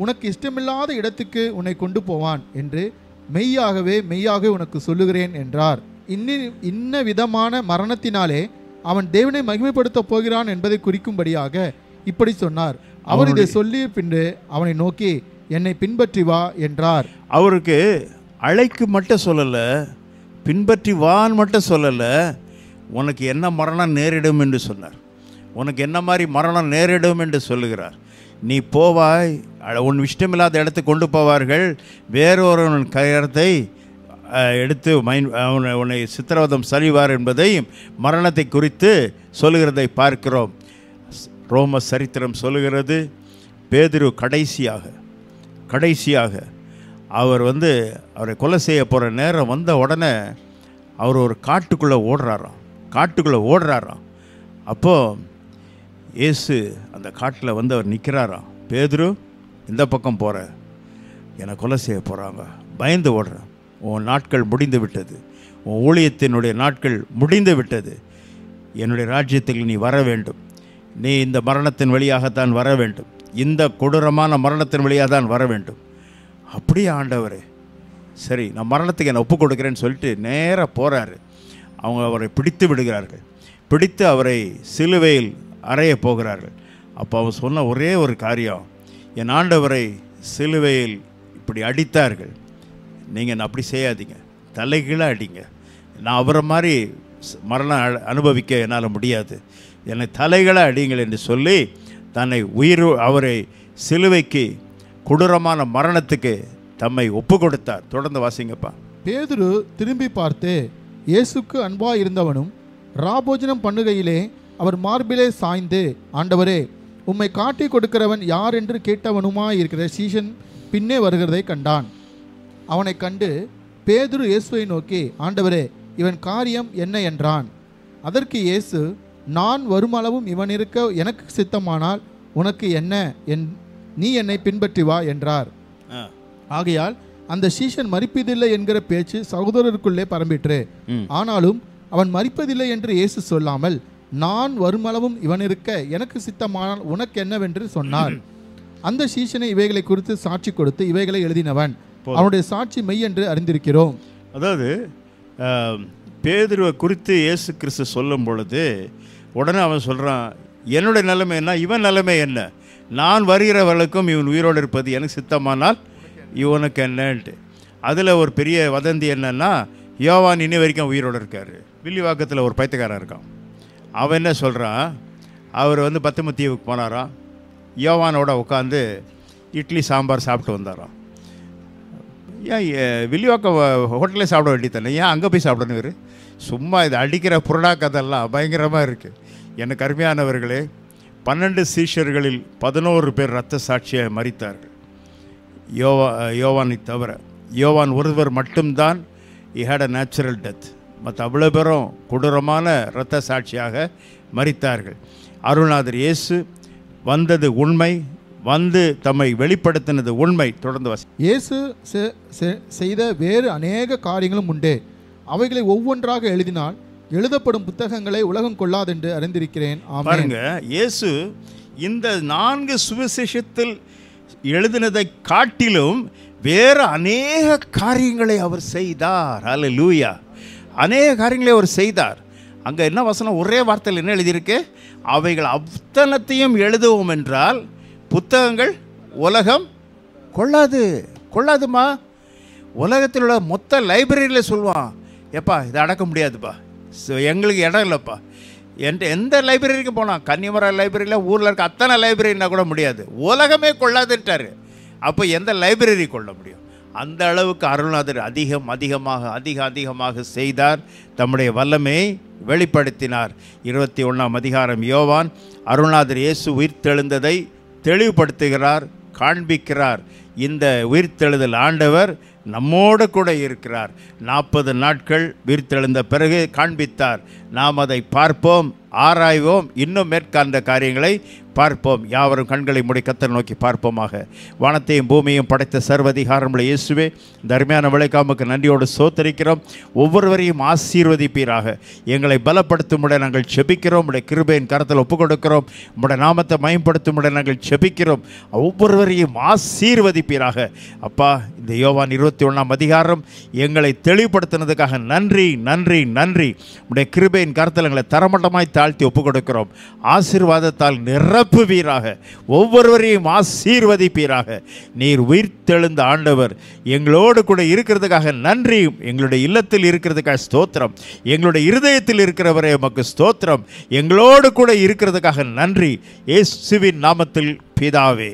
உனக்கு இஷ்டமில்லாத இடத்துக்கு உன்னை கொண்டு போவான் என்று மெய்யாகவே உனக்கு சொல்லுகிறேன் என்றார். இன்ன விதமான மரணத்தினாலே அவன் தேவனை மகிமைப்படுத்தப் போகிறான் என்பதை குறிக்கும்படியாக இப்படி சொன்னார். அவர் இதை சொல்லி பின்பு அவனை நோக்கி என்னை பின்பற்றி வா என்றார். அவருக்கு அழைக்கு மட்டும் சொல்லலை, பின்பற்றி வான்னு மட்டும் சொல்லலை, உனக்கு என்ன மரணம் நேரிடும் என்று சொன்னார். உனக்கு என்ன மாதிரி மரணம் நேரிடும் என்று சொல்லுகிறார். நீ போவாய், உன் இஷ்டமில்லாத இடத்துக்கு கொண்டு போவார்கள், வேறொருவன் கயத்தை எடுத்து உன்னை சித்திரவதம் சரிவார் என்பதையும் மரணத்தை குறித்து சொல்லுகிறதை பார்க்கிறோம். ரோம சரித்திரம் சொல்லுகிறது, பேதுரு கடைசியாக அவர் அவரை கொலை செய்ய போகிற நேரம் வந்த உடனே அவர் ஒரு காட்டுக்குள்ளே ஓடுறாராம். அப்போது இயேசு அந்த காட்டில் அவர் நிற்கிறாராம். பேதுரு, இந்த பக்கம் போகிற, என்னை கொலை செய்ய போகிறாங்க, பயந்து ஓடுறேன். உன் நாட்கள் முடிந்து விட்டது, உன் ஊழியத்தினுடைய நாட்கள் முடிந்து விட்டது. என்னுடைய ராஜ்யத்தில் நீ வர வேண்டும், நீ இந்த மரணத்தின் வழியாகத்தான் வர வேண்டும், இந்த கொடூரமான மரணத்தின் வழியாக தான் வர வேண்டும். அப்படியே ஆண்டவரே, சரி நான் மரணத்துக்கு என்னை ஒப்பு கொடுக்குறேன்னு சொல்லிட்டு நேராக போகிறாரு. அவங்க அவரை பிடித்து விடுகிறார்கள், பிடித்து அவரை சிலுவையில் அறைய போகிறார்கள். அப்போ அவர் சொன்ன ஒரே ஒரு காரியம், என் ஆண்டவரை சிலுவையில் இப்படி அடித்தார்கள், நீங்கள் என்ன அப்படி செய்யாதீங்க, தலைகீழாக அடிங்க. நான் அவரை மாதிரி மரணம் அனுபவிக்க என்னால் முடியாது, என்னை தலைகீழாக அடிங்கள் என்று சொல்லி தன்னை அவரை சிலுவைக்கு கொடூரமான மரணத்துக்கு தம்மை ஒப்பு கொடுத்தார். தொடர்ந்து வாசிங்கப்பா. பேதுரு திரும்பி பார்த்து இயேசுக்கு அன்பாய் இருந்தவனும் ராபோஜனம் பண்ணுகையிலே அவர் மார்பிலே சாய்ந்து, ஆண்டவரே உம்மை காட்டி கொடுக்கிறவன் யார் என்று கேட்டவனுமாய் இருக்கிற சீஷன் பின்னே வருகிறதை கண்டான். அவனை கண்டு பேதுரு இயேசுவை நோக்கி, ஆண்டவரே இவன் காரியம் என்ன என்றான். அதற்கு இயேசு, நான் வருமளவும் இவன் இருக்க எனக்கு சித்தமானால் உனக்கு என்ன, நீ என்னை பின்பற்றி வா என்றார். ஆகையால் அந்த சீஷன் மரிப்பதில்லை என்கிற பேச்சு சகோதரருக்குள்ளே பரம்பிற்று. ஆனாலும் அவன் மரிப்பதில்லை என்று இயேசு சொல்லாமல், நான் வருமளவும் இவன் இருக்க எனக்கு சித்தமானால் உனக்கு என்னவென்று சொன்னார். அந்த சீஷனை இவைகளை குறித்து சாட்சி கொடுத்து இவைகளை எழுதினவன், அவனுடைய சாட்சி மெய் என்று அறிந்திருக்கிறோம். அதாவது பேதுருவை குறித்து இயேசு கிறிஸ்து சொல்லும் பொழுது உடனே அவன் சொல்கிறான், என்னுடைய நிலைமை என்ன, இவன் நிலைமை என்ன, நான் வருகிறவர்களுக்கும் இவன் உயிரோடு இருப்பது எனக்கு சித்தமானால் இவனுக்கு என்னன்ட்டு. அதில் ஒரு பெரிய வதந்தி என்னன்னா, யோவான் இன்னி வரைக்கும் உயிரோடு இருக்கார். வில்லிவாக்கத்தில் ஒரு பைத்தியக்காரன் இருக்கான். அவன் என்ன சொல்கிறான், அவர் பத்துமத்தீவுக்கு போனாராம், யோவானோட உட்காந்து இட்லி சாம்பார் சாப்பிட்டு வந்தாராம். ஏன் வில்லிவாக்கம் ஹோட்டலே சாப்பிட வேண்டியதானே, ஏன் அங்கே போய் சாப்பிடணும்? சும்மா இது அடிக்கிற புரடா கதெல்லாம் பயங்கரமாக இருக்குது. எனக்கு அருமையானவர்களே, 12 சீஷர்களில் 11 பேர் இரத்த சாட்சியாக மரித்தார்கள். யோவானை தவிர யோவான் ஒருவர் மட்டும்தான் he had a natural death. மற்ற அவ்வளோ பேரும் கொடூரமான இரத்த சாட்சியாக மரித்தார்கள். அருள்நாதர் இயேசு, வந்தது உண்மை, வந்து தம்மை வெளிப்படுத்தினது உண்மை. தொடர்ந்து வாசி. இயேசு செய்த வேறு அநேக காரியங்களும் உண்டு. அவைகளை ஒவ்வொன்றாக எழுதினால் எழுதப்படும் புத்தகங்களை உலகம் கொள்ளாதென்று அறிந்திருக்கிறேன். ஆமென். பாருங்க, இயேசு இந்த 4 சுவிசேஷத்தில் எழுதினதை காட்டிலும் வேறு அநேக காரியங்களை அவர் செய்தார். அல்லேலூயா. அநேக காரியங்களை அவர் செய்தார். அங்கே என்ன வசனம், ஒரே வார்த்தையில் என்ன எழுதியிருக்கு? அவைகள் அத்தனத்தையும் எழுதுவோம் என்றால் புத்தகங்கள் உலகம் கொள்ளாதுமா. உலகத்தில் உள்ள மொத்த லைப்ரரியில் சொல்லுவான், எப்பா இதை அடக்க முடியாதுப்பா, எங்களுக்கு இடம் இல்லைப்பா. எந்த லைப்ரரிக்கு போனால், கன்னிமரா லைப்ரரியில் ஊரில் இருக்க அத்தனை லைப்ரரினா கூட முடியாது, உலகமே கொள்ளாதுன்ட்டார். அப்போ எந்த லைப்ரரி கொள்ள முடியும்? அந்த அளவுக்கு அருள்நாதர் அதிகமாக செய்தார். தம்முடைய வல்லமையை வெளிப்படுத்தினார். 21ஆம் அதிகாரம் யோவான் அருள்நாதர் இயேசு உயிர்த்தெழுந்ததை தெளிவுபடுத்துகிறார், காண்பிக்கிறார். இந்த உயிர்த்தெழுதல் ஆண்டவர் நம்மோடு கூட இருக்கிறார். 40 நாட்கள் உயிர்த்தெழுந்த பிறகு காண்பித்தார். நாம் அதை பார்ப்போம், ஆராய்வோம், இன்னும் மேற்காண்ட காரியங்களை பார்ப்போம். யாவரும் கண்களை மூடி கர்த்தரை நோக்கி பார்ப்போமாக. வானத்தையும் பூமியையும் படைத்த சர்வதிகாரமுள்ள இயேசுவே, இந்த அருமையான விளைக்காமுக்கு நன்றியோடு சோத்தரிக்கிறோம். ஒவ்வொருவரையும் ஆசீர்வதிப்பீராக. எங்களை பலப்படுத்தும்படி நாங்கள் செபிக்கிறோம். உடைய கிருபையின் கரத்தில் ஒப்புக் கொடுக்கிறோம். உடைய நாமத்தை மயம்படுத்தும்படி நாங்கள் செபிக்கிறோம். ஒவ்வொருவரையும் ஆசீர்வதிப்பீராக. அப்பா, இந்த யோவான் 21ஆம் அதிகாரம் எங்களை தெளிவுபடுத்தினதுக்காக நன்றி. உடைய கிருபையின் கரத்தில் எங்களை தரமட்டமாய் தாழ்த்தி ஒப்புக் கொடுக்கிறோம். ஆசீர்வாதத்தால் நிரப்புவீராக. ஒவ்வொருவரையும் ஆசீர்வதிப்பீராக. நீர் உயிர்த்தெழுந்த ஆண்டவர் எங்களோடு கூட இருக்கிறதுக்காக நன்றி. எங்களுடைய இல்லத்தில் இருக்கிறதுக்காக ஸ்தோத்திரம். எங்களுடைய இருதயத்தில் இருக்கிறவரே உமக்கு ஸ்தோத்திரம். எங்களோடு கூட இருக்கிறதுக்காக நன்றி. இயேசுவின் நாமத்தில் பிதாவே,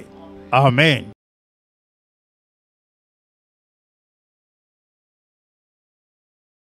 ஆமென்.